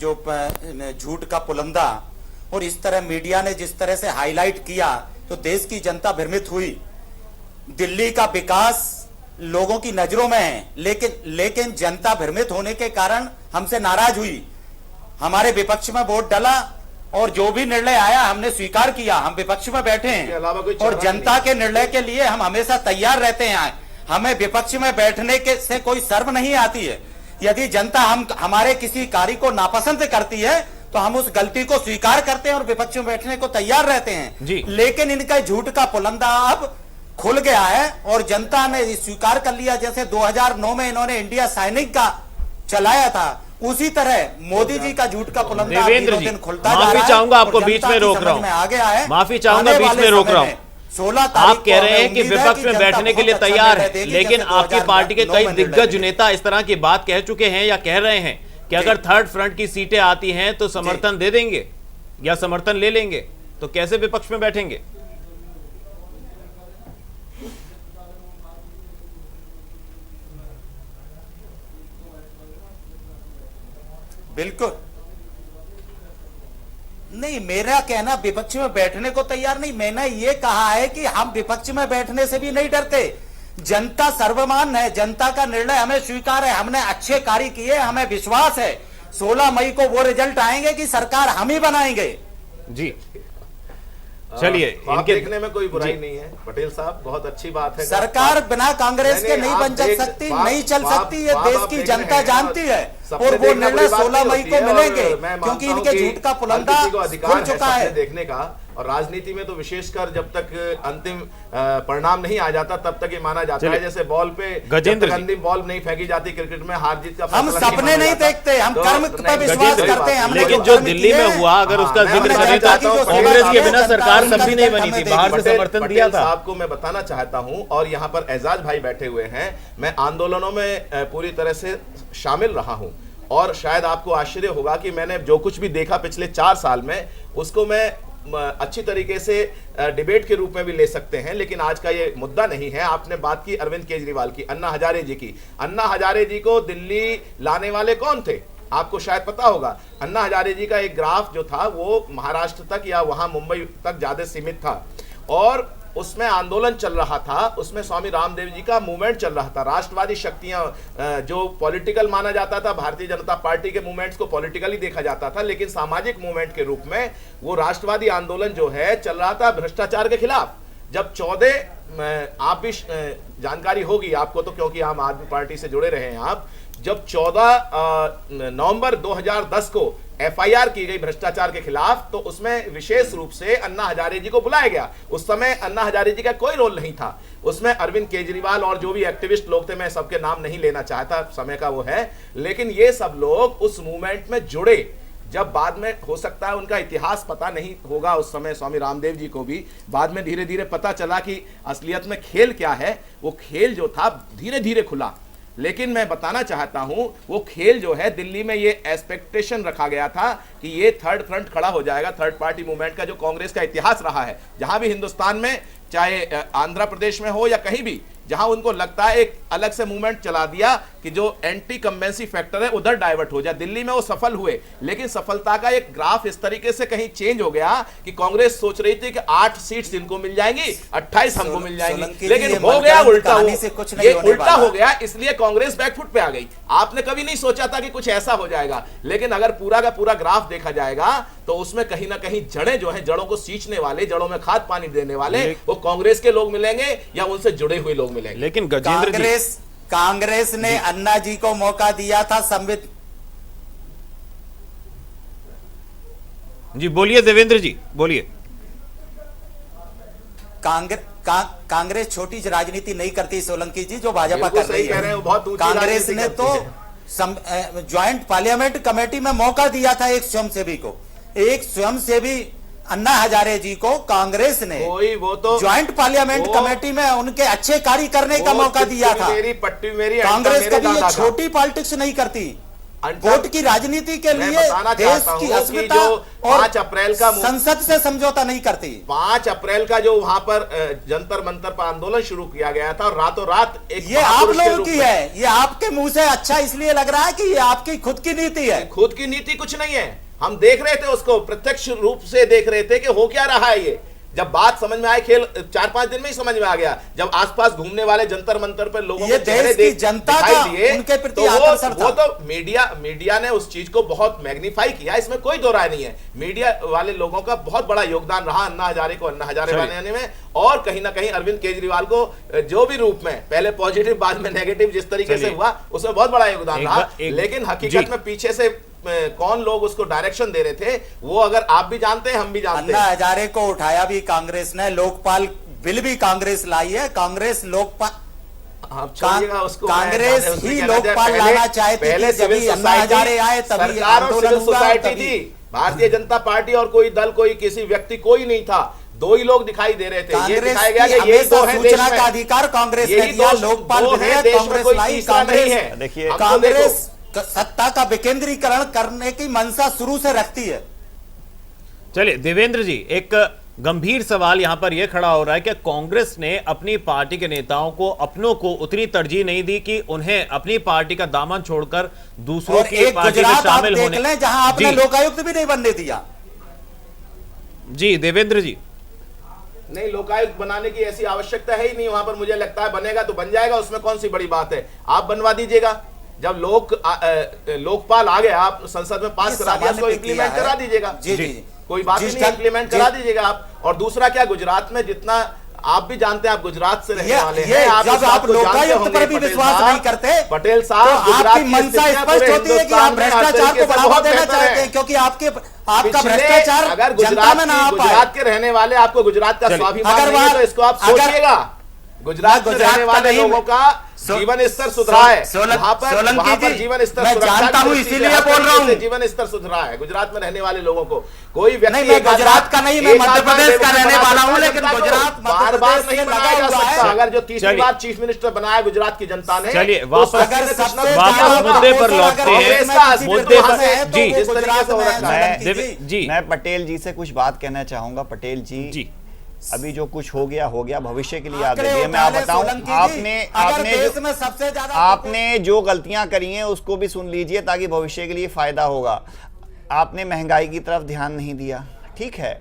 जो झूठ का पुलंदा, और इस तरह मीडिया ने जिस तरह से हाईलाइट किया, तो देश की जनता भ्रमित हुई। दिल्ली का विकास लोगों की नजरों में है, लेकिन जनता भ्रमित होने के कारण हमसे नाराज हुई, हमारे विपक्ष में वोट डाला और जो भी निर्णय आया हमने स्वीकार किया। हम विपक्ष में बैठे हैं और जनता के निर्णय के लिए हम हमेशा तैयार रहते हैं। हमें विपक्ष में बैठने के से कोई शर्म नहीं आती है। यदि जनता हमारे किसी कार्य को नापसंद करती है तो हम उस गलती को स्वीकार करते हैं और विपक्ष में बैठने को तैयार रहते हैं। लेकिन इनका झूठ का पुलंदा अब खुल गया है और जनता ने स्वीकार कर लिया। जैसे 2009 में इन्होंने इंडिया सैनिक का चलाया था, उसी तरह मोदी जी का झूठ का पुलंदा देवेंद्र जी, खुलता जा रहा है। माफी चाहूंगा, आपको बीच में रोक रहा हूं, माफी चाहूंगा, बीच में रोक रहा हूं। 16 आप कह रहे हैं कि विपक्ष में बैठने के लिए तैयार है, लेकिन आपकी पार्टी के कई दिग्गज नेता इस तरह की बात कह चुके हैं या कह रहे हैं कि अगर थर्ड फ्रंट की सीटें आती हैं तो समर्थन दे देंगे या समर्थन ले लेंगे, तो कैसे विपक्ष में बैठेंगे? बिल्कुल नहीं, मेरा कहना विपक्ष में बैठने को तैयार नहीं, मैंने ये कहा है कि हम विपक्ष में बैठने से भी नहीं डरते। जनता सर्वमान्य है, जनता का निर्णय हमें स्वीकार है, हमने अच्छे कार्य किए, हमें विश्वास है 16 मई को वो रिजल्ट आएंगे कि सरकार हम ही बनाएंगे। जी चलिए, इनके देखने में कोई बुराई नहीं है पटेल साहब, बहुत अच्छी बात है। सरकार बिना कांग्रेस के नहीं बन सकती, नहीं चल सकती, ये देश की जनता जानती है और वो निर्णय 16 मई को मिलेंगे, क्योंकि इनके झूठ का पुलंदा खुल चुका है देखने का। और राजनीति में तो विशेषकर जब तक अंतिम परिणाम नहीं आ जाता तब तक ये माना जाता है जैसे बॉल पे अंतिम बॉल नहीं फेंकी जाती क्रिकेट में, हार जीत का हम सपने नहीं देखते, हम कर्म पे विश्वास करते हैं। लेकिन जो दिल्ली में हुआ, अगर उसका जिक्र करें तो कांग्रेस के बिना सरकार तब भी नहीं बनी थी, बाहर से समर्थन दिया था। आपको मैं बताना चाहता हूँ, और यहाँ पर एजाज भाई बैठे हुए हैं, मैं आंदोलनों में पूरी तरह से शामिल रहा हूँ और शायद आपको आश्चर्य होगा कि मैंने जो कुछ भी देखा पिछले 4 साल में उसको मैं अच्छी तरीके से डिबेट के रूप में भी ले सकते हैं, लेकिन आज का ये मुद्दा नहीं है। आपने बात की अरविंद केजरीवाल की, अन्ना हजारे जी की। अन्ना हजारे जी को दिल्ली लाने वाले कौन थे आपको शायद पता होगा। अन्ना हजारे जी का एक ग्राफ जो था वो महाराष्ट्र तक या वहां मुंबई तक ज्यादा सीमित था और उसमें आंदोलन चल रहा था, उसमें स्वामी रामदेव जी का मूवमेंट चल रहा था। राष्ट्रवादी शक्तियां, जो पॉलिटिकल माना जाता था, भारतीय जनता पार्टी के मूवमेंट्स को पॉलिटिकली देखा जाता था, लेकिन सामाजिक मूवमेंट के रूप में वो राष्ट्रवादी आंदोलन जो है चल रहा था भ्रष्टाचार के खिलाफ। जब 14 आप भी जानकारी होगी आपको तो, क्योंकि आम आदमी पार्टी से जुड़े रहे हैं आप, जब 14 नवंबर 2010 को एफआईआर की गई भ्रष्टाचार के खिलाफ, तो उसमें विशेष रूप से अन्ना हजारे जी को बुलाया गया। उस समय अन्ना हजारे जी का कोई रोल नहीं था उसमें। अरविंद केजरीवाल और जो भी एक्टिविस्ट लोग थे, मैं सबके नाम नहीं लेना चाहता, समय का वो है, लेकिन ये सब लोग उस मूवमेंट में जुड़े। जब बाद में हो सकता है उनका इतिहास पता नहीं होगा उस समय, स्वामी रामदेव जी को भी बाद में धीरे धीरे पता चला कि असलियत में खेल क्या है। वो खेल जो था धीरे धीरे खुला, लेकिन मैं बताना चाहता हूं वो खेल जो है, दिल्ली में ये एक्सपेक्टेशन रखा गया था कि ये थर्ड फ्रंट खड़ा हो जाएगा, थर्ड पार्टी मूवमेंट का जो कांग्रेस का इतिहास रहा है, जहां भी हिंदुस्तान में, चाहे आंध्र प्रदेश में हो या कहीं भी, जहां उनको लगता है एक अलग से मूवमेंट चला दिया कि जो एंटी कंबेंसी फैक्टर है उधर डाइवर्ट हो जाए। दिल्ली में वो सफल हुए, लेकिन सफलता का एक ग्राफ इस तरीके से कहीं चेंज हो गया कि कांग्रेस सोच रही थी कि 8 सीट्स इनको मिल जाएंगी, 28 हमको मिल जाएंगी, लेकिन हो गया उल्टा। ये उल्टा हो गया, इसलिए कांग्रेस बैकफुट पे आ गई। आपने कभी नहीं सोचा था कि कुछ ऐसा हो जाएगा, लेकिन अगर पूरा का पूरा ग्राफ देखा जाएगा तो उसमें कहीं ना कहीं जड़ें जो हैं, जड़ों को सींचने वाले, जड़ों में खाद पानी देने वाले, वो कांग्रेस के लोग मिलेंगे या उनसे जुड़े हुए लोग मिलेंगे। लेकिन गजेंद्र जी, कांग्रेस ने अन्ना जी को मौका दिया था संविधान। जी बोलिए देवेंद्र जी, बोलिए। कांग्रेस छोटी राजनीति नहीं करती सोलंकी जी, जो भाजपा कर रही है। कांग्रेस ने तो ज्वाइंट पार्लियामेंट कमेटी में मौका दिया था एक स्वयंसेवी को, एक स्वयंसेवी अन्ना हजारे जी को कांग्रेस ने वो तो ज्वाइंट पार्लियामेंट कमेटी में उनके अच्छे कार्य करने का मौका दिया था। कांग्रेस कभी ये छोटी पॉलिटिक्स नहीं करती। वोट की राजनीति के लिए देश की अस्मिता और 5 अप्रैल का संसद से समझौता नहीं करती। 5 अप्रैल का जो वहां पर जंतर मंतर पर आंदोलन शुरू किया गया था, और रातों रात एक, ये आप लोगों की है, ये आपके मुंह से अच्छा इसलिए लग रहा है कि ये आपकी खुद की नीति है। खुद की नीति कुछ नहीं है, हम देख रहे थे उसको, प्रत्यक्ष रूप से देख रहे थे कि हो क्या रहा है। ये जब बात समझ में आई, खेल 4-5 दिन में ही समझ में आ गया, जब आसपास घूमने वाले जंतर मंतर पर लोगों के चेहरे दिखाई दिए, उनके प्रति आकर्षण था। वो तो मीडिया ने उस चीज को बहुत मैग्नीफाई किया, इसमें कोई दो राय नहीं है। मीडिया वाले लोगों का बहुत बड़ा योगदान रहा अन्ना हजारे को अन्ना हजारे बनाने में, और कहीं ना कहीं अरविंद केजरीवाल को जो भी रूप में, पहले पॉजिटिव बाद में नेगेटिव जिस तरीके से हुआ, उसमें बहुत बड़ा योगदान रहा। लेकिन हकीकत में पीछे से कौन लोग उसको डायरेक्शन दे रहे थे, वो अगर आप भी जानते हैं, हम भी जानते हैं। अन्ना हजारे को उठाया भी कांग्रेस ने, लोकपाल बिल भी कांग्रेस लाई है। कांग्रेस लोकपाल, कांग्रेस ही लोकपाल लाना चाहती थी। जब अन्ना हजारे आए तभी आंदोलन हुआ। भारतीय जनता पार्टी और कोई दल, कोई किसी व्यक्ति, कोई नहीं था, 2 ही लोग दिखाई दे रहे थे। ये दिखाया गया कि ये दो हैं, सूचना का अधिकार कांग्रेस ने दिया, लोकपाल कांग्रेस लाई। कांग्रेस, देखिए, कांग्रेस सत्ता का विकेंद्रीकरण करने की मंशा शुरू से रखती है। चलिए देवेंद्र जी, एक गंभीर सवाल यहां पर यह खड़ा हो रहा है कि कांग्रेस ने अपनी पार्टी के नेताओं को, अपनों को उतनी तरजीह नहीं दी कि उन्हें अपनी पार्टी का दामन छोड़कर दूसरों की पार्टी में शामिल होने, जहां आपने लोकायुक्त भी नहीं बनने दिया। जी देवेंद्र जी, नहीं, लोकायुक्त बनाने की ऐसी आवश्यकता है ही नहीं वहां पर। मुझे लगता है बनेगा तो बन जाएगा, उसमें कौन सी बड़ी बात है। आप बनवा दीजिएगा, जब लोकपाल आ गया, आप संसद में पास करा दिया, उसको इम्प्लीमेंट करा दीजिएगा। जी जी, कोई बात नहीं, इम्प्लीमेंट करा दीजिएगा आप। और दूसरा क्या, गुजरात में जितना आप भी जानते हैं, आप गुजरात से रहने वाले हैं, आप लोकायुक्त पर भी विश्वास नहीं करते, पटेल साहब, आपकी मंशा स्पष्ट होती है कि आप भ्रष्टाचार को बढ़ावा देना चाहते हैं, क्योंकि आपका भ्रष्टाचार अगर जनता में ना आ पाए। गुजरात के रहने वाले, आपको गुजरात का स्वाभिमान नहीं है, तो इसको आप सोचिएगा। गुजरात में रहने वाले लोगों का जीवन स्तर सुधरा है, वहां पर जीवन स्तर, मैं जानता हूं इसीलिए बोल रहा हूं, जीवन स्तर सुधरा है गुजरात में रहने वाले लोगों को। कोई व्यक्ति, मैं गुजरात का नहीं, मैं मध्य प्रदेश का रहने वाला हूं, लेकिन गुजरात बार बार नहीं बनाया जा सकता। अगर जो 30वीं बार चीफ मिनिस्टर बनाया गुजरात की जनता ने, चलिए वापस मुद्दे पर लौटते हैं। मुद्दे पर जी, जिस तरीके से हो रखा है। जी, मैं पटेल जी से कुछ बात कहना चाहूंगा। पटेल जी, अभी जो कुछ हो गया भविष्य के लिए याद रखिए। मैं आप बताऊं, आपने जो गलतियां करी हैं उसको भी सुन लीजिए, ताकि भविष्य के लिए फायदा होगा। आपने महंगाई की तरफ ध्यान नहीं दिया, ठीक है।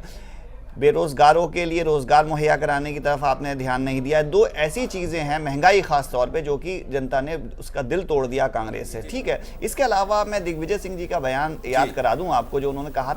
बेरोजगारों के लिए रोजगार मुहैया कराने की तरफ आपने ध्यान नहीं दिया। दो ऐसी चीजें हैं, महंगाई खास तौर पे, जो कि जनता ने उसका दिल तोड़ दिया कांग्रेस से, ठीक है। इसके अलावा मैं दिग्विजय सिंह जी का बयान याद करा दूं आपको, जो उन्होंने कहा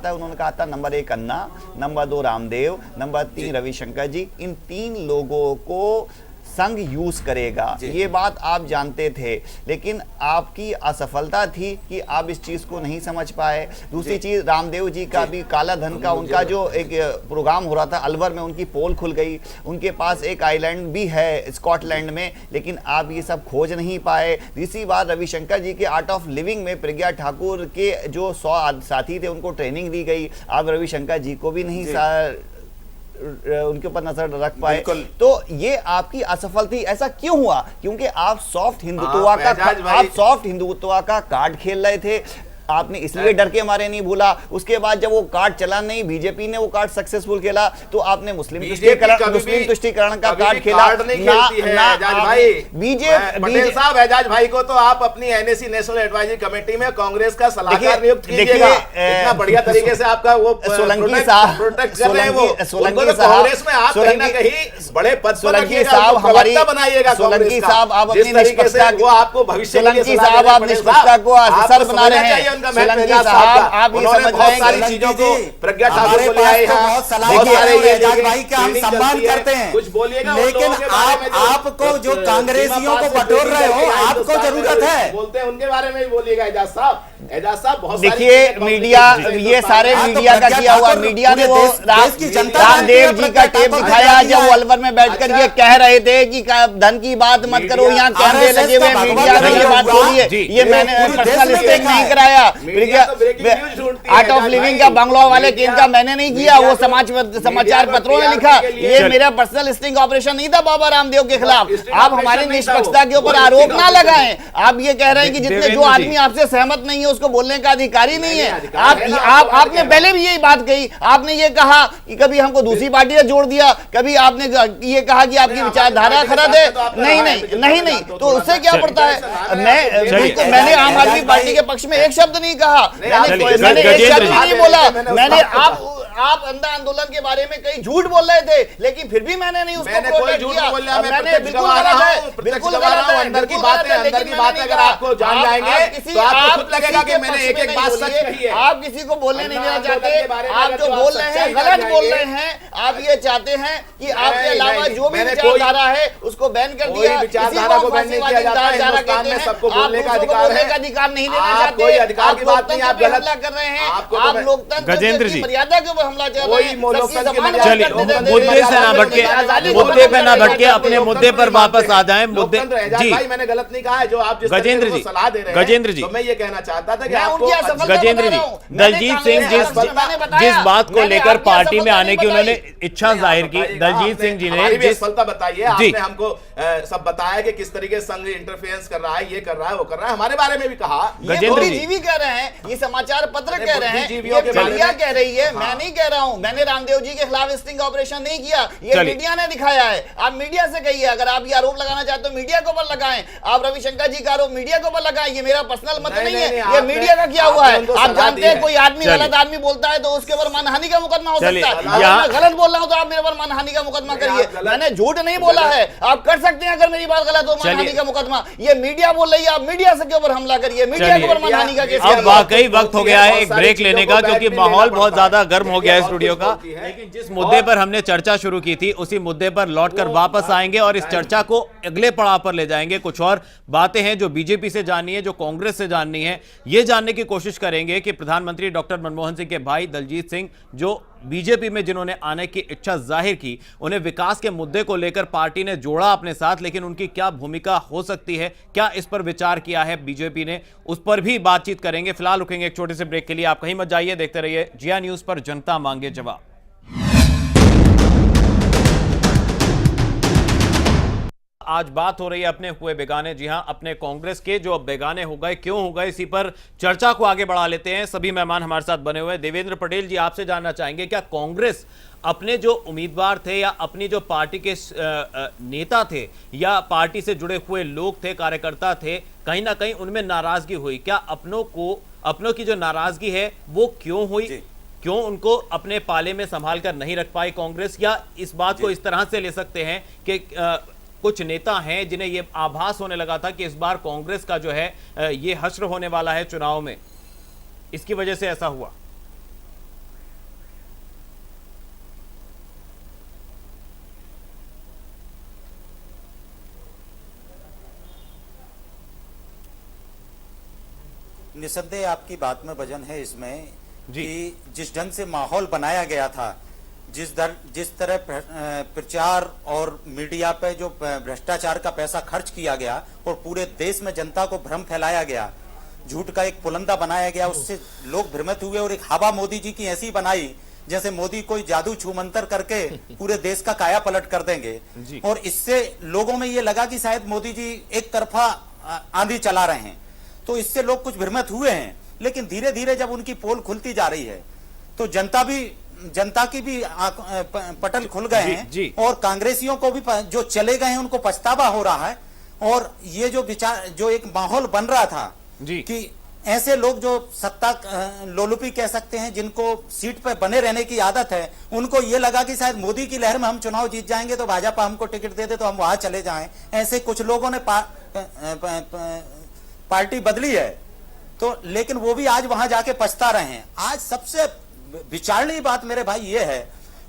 था नंबर 1 अन्ना, नंबर 2 रामदेव, नंबर 3 रविशंकर जी, इन 3 लोगों को संघ यूज करेगा, ये बात आप जानते थे, लेकिन आपकी असफलता थी कि आप इस चीज को नहीं समझ पाए। दूसरी चीज, रामदेव जी का भी काला धन का उनका जो एक प्रोग्राम हो रहा था अलवर में, उनकी पोल खुल गई। उनके पास एक आइलैंड भी है स्कॉटलैंड में, लेकिन आप ये सब खोज नहीं पाए। तीसरी बार रविशंकर जी के आर्ट ऑफ लिविंग में प्रज्ञा ठाकुर के जो 100 साथी थे उनको ट्रेनिंग दी गई, आप रविशंकर जी को भी नहीं उनके ऊपर नजर रख पाए। तो ये आपकी असफलता। ऐसा क्यों हुआ? क्योंकि आप सॉफ्ट हिंदुत्व का कार्ड खेल रहे थे। आपने इसलिए डर के मारे नहीं भूला। उसके बाद जब वो कार्ड चला नहीं, बीजेपी ने वो कार्ड सक्सेसफुल खेला, तो आपने मुस्लिम तुष्टीकरण का कार्ड खेला। पटेल साहब, एजाज भाई को तो आप अपनी एनएसी नेशनल एडवाइजरी कमेटी में कांग्रेस का सलाहकार नियुक्त कीजिएगा। इतना बढ़िया तरीके से आपका वो सोलंकी साहब प्रोटेक्ट कर रहे हैं। वो कांग्रेस में आप कहीं ना कहीं बड़े पद पर रखिएगा, बनाइएगा। सोलंकी साहब, आप जिस तरीके से वो आपको भविष्य को असर बना रहे हैं। सोलंकी साहब, आप ये समझ रहे हैं सारी चीजों को प्रज्ञा ठाकुर को ले आए हैं, एजाज भाई का हम सम्मान करते हैं, कुछ बोलिएगा, लेकिन आपको जो कांग्रेसियों को बटोर रहे हो, आपको जरूरत है, बोलते हैं उनके बारे में भी बोलिएगा। एजाज साहब बहुत देखिए, मीडिया, ये सारे मीडिया का किया हुआ, मीडिया ने वो रामदेव जी का टेप दिखाया जब वो अलवर में बैठकर ये कह रहे थे कि धन की बात मत करो, यहाँ कैमरे लगे हुए, मीडिया ने ये बात बोली है। ये मैंने पर्सनल स्टेक नहीं कराया, आर्ट ऑफ लिविंग का बंगलो वाले केन का मैंने नहीं किया, वो समाचार पत्रों ने लिखा। ये मेरा पर्सनल स्टिंग ऑपरेशन नहीं था बाबा रामदेव के खिलाफ। आप हमारी निष्पक्षता के ऊपर आरोप ना लगाएं। आप ये कह रहे हैं कि जितने जो आदमी आपसे सहमत नहीं है उसको बोलने का अधिकारी नहीं है। आपने पहले भी यही बात कही। आपने ये कहा कि कभी हमको दूसरी पार्टी से जोड़ दिया, कभी आपने ये कहा कि आपकी विचारधारा खराब है। नहीं, तो उससे क्या पड़ता है? मैंने आम आदमी पार्टी के पक्ष में एक शब्द नहीं कहा, मैंने एक शब्द नहीं बोला। मैंने आप अंधा आंदोलन के बारे में कई झूठ बोल रहे थे, लेकिन फिर भी मैंने नहीं उसको प्रोटेक्ट किया। मैंने बिल्कुल गलत है, अंदर की बातें अगर आपको जान जाएंगे तो आपको खुद लगेगा कि मैंने एक बात सच कही है। आप किसी को बोलने नहीं देना चाहते। आप जो बोल रहे हैं गलत बोल रहे हैं। आप ये चाहते हैं कि आपके अलावा जो भी विचारधारा है उसको बैन कर दिया। विचारधारा को बैन नहीं किया जाता है। हिंदुस्तान में सबको बोलने का अधिकार है। अधिकार नहीं देना चाहते। कोई अधिकार की बात नहीं, आप गलत कर रहे हैं। आप लोकतंत्र की मर्यादा के ऊपर हमला कर रहे हैं। चलिए, मुद्दे से ना भटके, मुद्दे पे ना भटके, अपने मुद्दे पर वापस आ जाएं। मुद्दे जी, मैंने गलत नहीं कहा है। जो आप गजेंद्र जी, सलाह दे रहे हैं, गजेंद्र जी, तो मैं ये कहना चाहता था कि आपको गजेंद्र जी, दलजीत सिंह जिस बात को लेकर पार्टी में आने की उन्होंने इच्छा जाहिर की, दलजीत सिंह जी ने जिस सफलता बताई है, आपने हमको सब बताया कि किस तरीके से संघ इंटरफेरेंस कर रहा है, ये कर रहा है, वो कर रहा है। हमारे बारे में भी कहा, गजेंद्र जी कह रहे हैं, ये समाचार पत्र कह रहे हैं, ये मीडिया कह रही है, मैं नहीं कह रहा हूं। मैंने रामदेव जी के खिलाफ स्टिंग ऑपरेशन नहीं किया, ये मीडिया ने दिखाया है। आप मीडिया से कहिए, अगर आप ये आरोप लगाना चाहते हो मीडिया के ऊपर लगाएं। आप रविशंकर जी का आरोप मीडिया के ऊपर लगाएं, ये मेरा पर्सनल मत नहीं है, ये मीडिया का किया हुआ है। आप जानते हैं कोई आदमी गलत आदमी बोलता है तो उसके ऊपर मानहानि का मुकदमा हो सकता है। अगर मैं गलत बोल रहा हूं तो आप मेरे ऊपर मानहानि का मुकदमा करिए। मैंने झूठ नहीं बोला है, आप कर सकते हैं अगर मेरी बात गलत हो मानहानि का मुकदमा। ये मीडिया बोल रही है, आप मीडिया से के ऊपर हमला करिए, मीडिया के ऊपर मानहानि का केस। अब वाकई वक्त हो गया है एक ब्रेक लेने का, क्योंकि माहौल बहुत ज्यादा गर्म हो गया है स्टूडियो का। लेकिन जिस मुद्दे पर हमने चर्चा शुरू की थी उसी मुद्दे पर लौटकर वापस आएंगे और इस चर्चा को अगले पड़ाव पर ले जाएंगे। कुछ और बातें हैं जो बीजेपी से जाननी है, जो कांग्रेस से जाननी है, ये जानने की कोशिश करेंगे कि प्रधानमंत्री डॉक्टर मनमोहन सिंह के भाई दलजीत सिंह जो बीजेपी में जिन्होंने आने की इच्छा जाहिर की, उन्हें विकास के मुद्दे को लेकर पार्टी ने जोड़ा अपने साथ, लेकिन उनकी क्या भूमिका हो सकती है, क्या इस पर विचार किया है बीजेपी ने, उस पर भी बातचीत करेंगे। फिलहाल रुकेंगे एक छोटे से ब्रेक के लिए। आप कहीं मत जाइए, देखते रहिए जिया न्यूज पर जनता मांगे जवाब। आज बात हो रही है अपने हुए बेगाने। जी हां, अपने कांग्रेस के जो अब बेगाने हो गए, क्यों हो गए, इसी पर चर्चा को आगे बढ़ा लेते हैं। सभी मेहमान हमारे साथ बने हुए हैं। देवेंद्र पटेल जी, आपसे जानना चाहेंगे, क्या कांग्रेस अपने जो उम्मीदवार थे या अपनी जो पार्टी के नेता थे या पार्टी से जुड़े हुए लोग थे, कार्यकर्ता थे, कहीं ना कहीं उनमें नाराजगी हुई? क्या अपनों की जो नाराजगी है वो क्यों हुई? क्यों उनको अपने पाले में संभाल कर नहीं रख पाई कांग्रेस? या इस बात को इस तरह से ले सकते हैं कि कुछ नेता हैं जिन्हें यह आभास होने लगा था कि इस बार कांग्रेस का जो है ये हश्र होने वाला है चुनाव में, इसकी वजह से ऐसा हुआ? निसंदेह आपकी बात में वजन है इसमें कि जिस ढंग से माहौल बनाया गया था, जिस तरह प्रचार और मीडिया पे जो भ्रष्टाचार का पैसा खर्च किया गया और पूरे देश में जनता को भ्रम फैलाया गया, झूठ का एक पुलंदा बनाया गया, उससे लोग भ्रमित हुए और एक हवा मोदी जी की ऐसी बनाई जैसे मोदी कोई जादू छू मंतर करके पूरे देश का काया पलट कर देंगे। और इससे लोगों में ये लगा कि शायद मोदी जी एक तरफा आंधी चला रहे हैं, तो इससे लोग कुछ भ्रमित हुए हैं। लेकिन धीरे धीरे जब उनकी पोल खुलती जा रही है तो जनता की भी पटल खुल गए हैं और कांग्रेसियों को भी जो चले गए हैं उनको पछतावा हो रहा है। और ये जो एक माहौल बन रहा था कि ऐसे लोग जो सत्ता लोलुपी कह सकते हैं, जिनको सीट पर बने रहने की आदत है, उनको ये लगा कि शायद मोदी की लहर में हम चुनाव जीत जाएंगे तो भाजपा हमको टिकट दे दे तो हम वहां चले जाएं। ऐसे कुछ लोगों ने पार्टी बदली है, तो लेकिन वो भी आज वहां जाके पछता रहे हैं। आज सबसे विचारणीय बात मेरे भाई ये है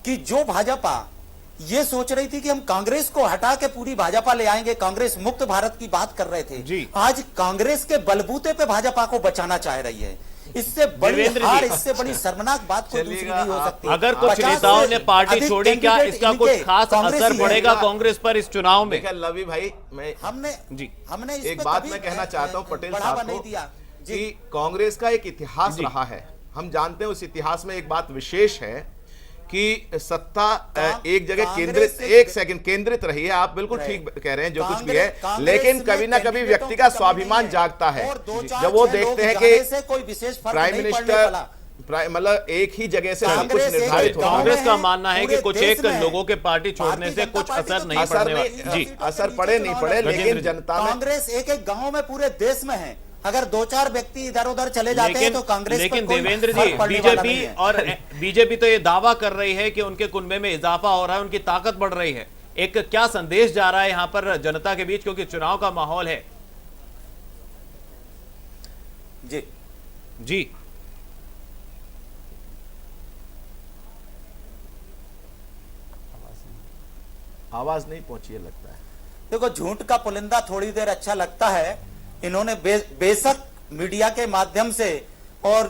कि जो भाजपा ये सोच रही थी कि हम कांग्रेस को हटा के पूरी भाजपा ले आएंगे, कांग्रेस मुक्त भारत की बात कर रहे थे, आज कांग्रेस के बलबूते पे भाजपा को बचाना चाह रही है। इससे बड़ी हार, इससे बड़ी शर्मनाक बात कोई दूसरी नहीं हो सकती। अगर कुछ नेताओं ने पार्टी छोड़ी, क्या इसका कुछ खास असर पड़ेगा कांग्रेस पर इस चुनाव में? लवी भाई, हमने एक बात मैं कहना चाहता हूं पटेल साहब को कि कांग्रेस का एक इतिहास रहा है। हम जानते हैं उस इतिहास में एक बात विशेष है कि सत्ता एक जगह केंद्रित रही है। आप बिल्कुल ठीक कह रहे हैं जो कुछ भी है, लेकिन कभी ना कभी व्यक्ति का स्वाभिमान जागता है जब वो देखते हैं कि कोई विशेष प्राइम मिनिस्टर मतलब एक ही जगह से सब कुछ निर्धारित होता है। कांग्रेस का मानना है कि कुछ एक लोगों के पार्टी छोड़ने से कुछ असर नहीं पड़ने वाला। जी, असर पड़े नहीं पड़े, लेकिन जनता में कांग्रेस एक एक गांव में पूरे देश में है। अगर 2-4 व्यक्ति इधर उधर चले जाते हैं तो कांग्रेस लेकिन देवेंद्र जी, बीजेपी तो ये दावा कर रही है कि उनके कुनबे में इजाफा हो रहा है, उनकी ताकत बढ़ रही है। एक क्या संदेश जा रहा है यहां पर जनता के बीच, क्योंकि चुनाव का माहौल है? जी आवाज नहीं पहुंची है लगता है। देखो, झूठ का पुलिंदा थोड़ी देर अच्छा लगता है। इन्होंने बेशक मीडिया के माध्यम से और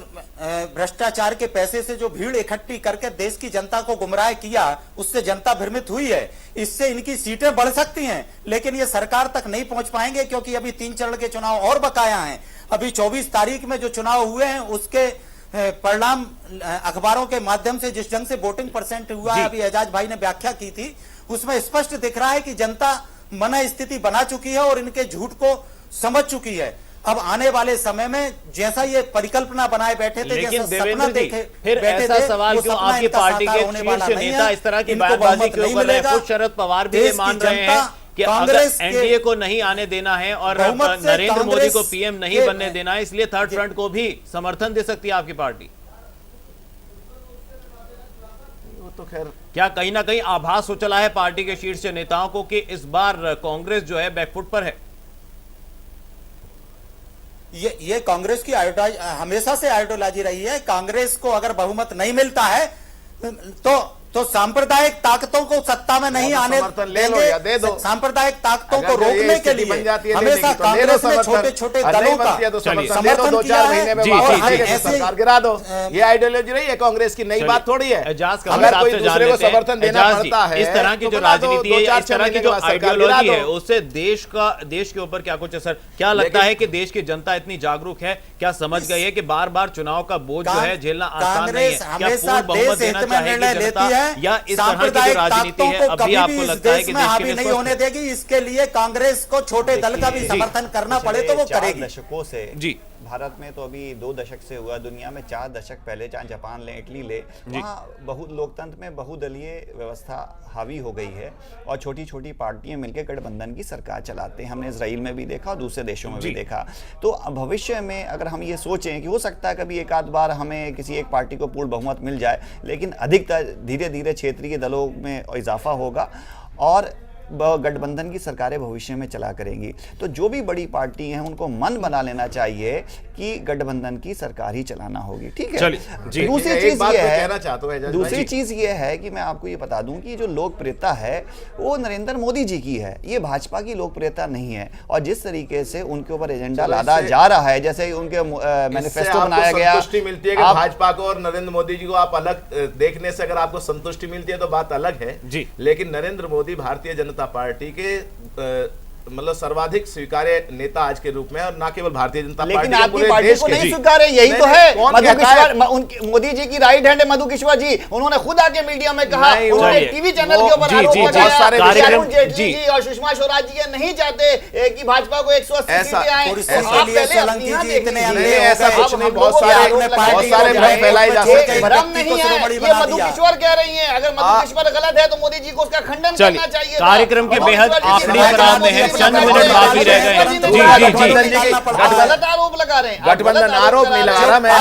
भ्रष्टाचार के पैसे से जो भीड़ इकट्ठी करके देश की जनता को गुमराह किया, उससे जनता भ्रमित हुई है। इससे इनकी सीटें बढ़ सकती हैं, लेकिन ये सरकार तक नहीं पहुंच पाएंगे क्योंकि अभी 3 चरण के चुनाव और बकाया हैं। अभी 24 तारीख में जो चुनाव हुए हैं उसके परिणाम अखबारों के माध्यम से जिस ढंग से वोटिंग परसेंट हुआ है, अभी एजाज भाई ने व्याख्या की थी, उसमें स्पष्ट दिख रहा है कि जनता मन स्थिति बना चुकी है और इनके झूठ को समझ चुकी है। अब आने वाले समय में जैसा ये परिकल्पना बनाए बैठे थे, लेकिन देवेंद्र जी, फिर ऐसा सवाल क्यों आपकी पार्टी के शीर्ष नेता इस तरह की बयानबाजी क्यों कर रहे हैं? खुद शरद पवार भी ये मान रहे हैं कि अगर एनडीए को नहीं आने देना है और नरेंद्र मोदी को पीएम नहीं बनने देना है, इसलिए थर्ड फ्रंट को भी समर्थन दे सकती है आपकी पार्टी। तो खैर, क्या कहीं ना कहीं आभास हो चला है पार्टी के शीर्ष नेताओं को कि इस बार कांग्रेस जो है बैकफुट पर है? ये कांग्रेस की हमेशा से आइडियोलॉजी रही है। कांग्रेस को अगर बहुमत नहीं मिलता है तो सांप्रदायिक ताकतों को सत्ता में नहीं आने देंगे। सांप्रदायिक ताकतों को रोकने के लिए हमेशा कांग्रेस ने छोटे छोटे दलों का समर्थन किया है। सरकार गिरा दो, ये आइडियोलॉजी रही है कांग्रेस की, नई बात थोड़ी है। अगर कोई दूसरे को समर्थन देना पड़ता है, इस तरह की जो राजनीति है, इस तरह की जो आइडियोलॉजी है, उससे देश के ऊपर क्या कुछ असर? क्या लगता है कि देश की जनता इतनी जागरूक है, क्या समझ गई है कि बार बार चुनाव का बोझ जो है झेलना आसान नहीं है? क्या पूर्ण बहुमत देना चाहेगी जनता है या इस तरह की जो सांप्रदायिक राजनीति ताकतों है को अभी कभी आपको भी इस लगता है देश कि में देश के हावी लिए नहीं स्वस्थ होने देगी। इसके लिए कांग्रेस को छोटे दल का भी समर्थन करना पड़े तो वो पिछले 4 करेगी। दशकों से जी भारत में तो अभी 2 दशक से हुआ, दुनिया में 4 दशक पहले, चाहे जापान ले, इटली ले, वहाँ बहुत लोकतंत्र में बहुदलीय व्यवस्था हावी हो गई है और छोटी छोटी पार्टियां मिलकर गठबंधन की सरकार चलाते हैं। हमने इजराइल में भी देखा और दूसरे देशों में भी देखा। तो भविष्य में अगर हम ये सोचें कि हो सकता है कभी एक आध बार हमें किसी एक पार्टी को पूर्ण बहुमत मिल जाए, लेकिन अधिकतर धीरे धीरे क्षेत्रीय दलों में इजाफा होगा और गठबंधन की सरकारें भविष्य में चला करेंगी। तो जो भी बड़ी पार्टी हैं उनको मन बना लेना चाहिए कि गठबंधन की सरकार ही चलाना होगी। ठीक है, दूसरी चीज ये है, दूसरी चीज ये है कि मैं आपको ये बता दूं कि जो लोकप्रियता है वो नरेंद्र मोदी जी की है, ये भाजपा की लोकप्रियता नहीं है। और जिस तरीके से उनके ऊपर एजेंडा लादा जा रहा है, जैसे उनके मैनिफेस्टो बनाया गया, संतुष्टि मिलती है कि भाजपा को और नरेंद्र मोदी जी को आप अलग देखने से अगर आपको संतुष्टि मिलती है तो बात अलग है जी। लेकिन नरेंद्र मोदी भारतीय जनता पार्टी के मतलब सर्वाधिक स्वीकार्य नेता आज के रूप में, और ना केवल भारतीय जनता पार्टी, लेकिन आपकी पार्टी को नहीं स्वीकार है, यही तो है। मधु किश्वर, मोदी जी की राइट हैंड है मधु किश्वर जी, उन्होंने खुद आके मीडिया में कहा, उन्होंने टीवी चैनल के ऊपर आरोप लगाया कि अरुण जेटली जी और सुषमा स्वराज जी ये नहीं चाहते कि भाजपा को 180 सीटें आए। ऐसा कुछ नहीं, बहुत सारे भ्रम फैलाए जा सकते हैं। भ्रम नहीं है, ये मधु किश्वर कह रही है। अगर मधु किश्वर गलत है तो मोदी जी को उसका खंडन करना चाहिए। कार्यक्रम के बेहद आखिरी पड़ाव में है, चंद मिनट बाकी रह गए हैं। जी गलत आरोप लगा रहे हैं। गठबंधन आरोप नहीं लगा रहा मैं,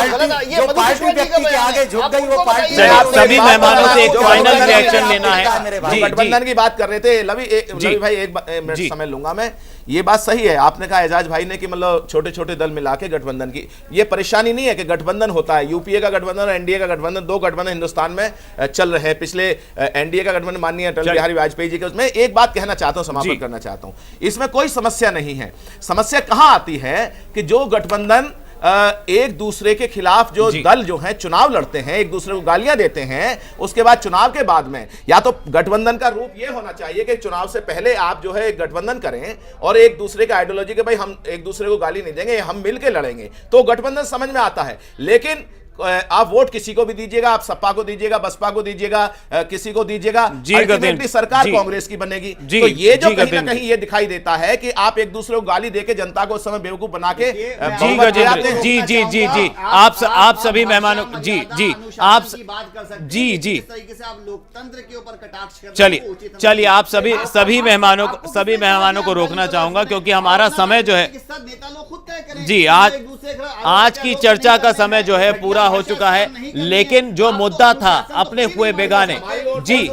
जो पार्टी व्यक्ति के आगे झुक गई वो पार्टी। सभी मेहमानों से एक फाइनल रिएक्शन लेना है। गठबंधन की बात कर रहे थे लवी भाई, एक मिनट समय लूंगा मैं। ये बात सही है, आपने कहा एजाज भाई ने कि मतलब छोटे छोटे दल मिला के गठबंधन की ये परेशानी नहीं है कि गठबंधन होता है। यूपीए का गठबंधन और एनडीए का गठबंधन, 2 गठबंधन हिंदुस्तान में चल रहे हैं। पिछले एनडीए का गठबंधन माननीय अटल बिहारी वाजपेयी जी के, उसमें एक बात कहना चाहता हूं, समापन करना चाहता हूं, इसमें कोई समस्या नहीं है। समस्या कहां आती है कि जो गठबंधन एक दूसरे के खिलाफ जो दल जो हैं चुनाव लड़ते हैं, एक दूसरे को गालियां देते हैं, उसके बाद चुनाव के बाद में या तो गठबंधन का रूप यह होना चाहिए कि चुनाव से पहले आप जो है गठबंधन करें और एक दूसरे का आइडियोलॉजी के भाई हम एक दूसरे को गाली नहीं देंगे, हम मिलकर लड़ेंगे, तो गठबंधन समझ में आता है। लेकिन आप वोट किसी को भी दीजिएगा, आप सपा को दीजिएगा, बसपा को दीजिएगा, किसी को दीजिएगा, अल्टीमेटली सरकार कांग्रेस की बनेगी। तो ये जो कहीं ना कहीं ये दिखाई देता है कि आप एक दूसरे को गाली देके जनता को उस समय बेवकूफ बना के जी आप सभी मेहमानों आप लोकतंत्र के ऊपर कटाक्ष, चलिए आप सभी मेहमानों को रोकना चाहूंगा क्योंकि हमारा समय जो है जी आज की चर्चा का समय जो है पूरा हो चुका है। लेकिन जो मुद्दा था अपने हुए बेगाने, जी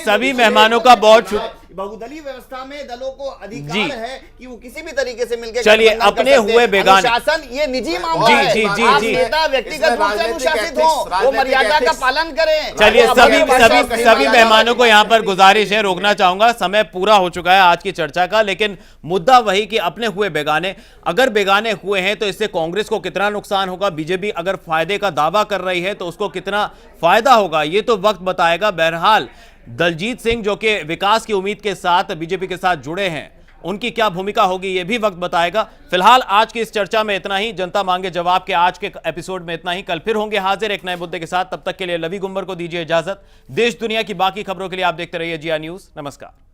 सभी मेहमानों का बहुत बहुदलीय व्यवस्था में दलों को अधिकार है कि वो किसी भी तरीके से मिलकर, चलिए अपने हुए बेगाने, शासन ये निजी मामला है। आप नेता व्यक्तिगत रूप से अनुशासित हो, वो मर्यादा का पालन करें। चलिए सभी मेहमानों को यहाँ पर गुजारिश है, रोकना चाहूंगा, समय पूरा हो चुका है आज की चर्चा का। लेकिन मुद्दा वही कि अपने हुए बेगाने, अगर बेगाने हुए हैं तो इससे कांग्रेस को कितना नुकसान होगा, बीजेपी अगर फायदे का दावा कर रही है तो उसको कितना फायदा होगा, ये तो वक्त बताएगा। बहरहाल दलजीत सिंह जो कि विकास की उम्मीद के साथ बीजेपी के साथ जुड़े हैं, उनकी क्या भूमिका होगी ये भी वक्त बताएगा। फिलहाल आज की इस चर्चा में इतना ही। जनता मांगे जवाब के आज के एपिसोड में इतना ही। कल फिर होंगे हाजिर एक नए मुद्दे के साथ। तब तक के लिए लवी गुम्बर को दीजिए इजाजत। देश दुनिया की बाकी खबरों के लिए आप देखते रहिए जिया न्यूज। नमस्कार।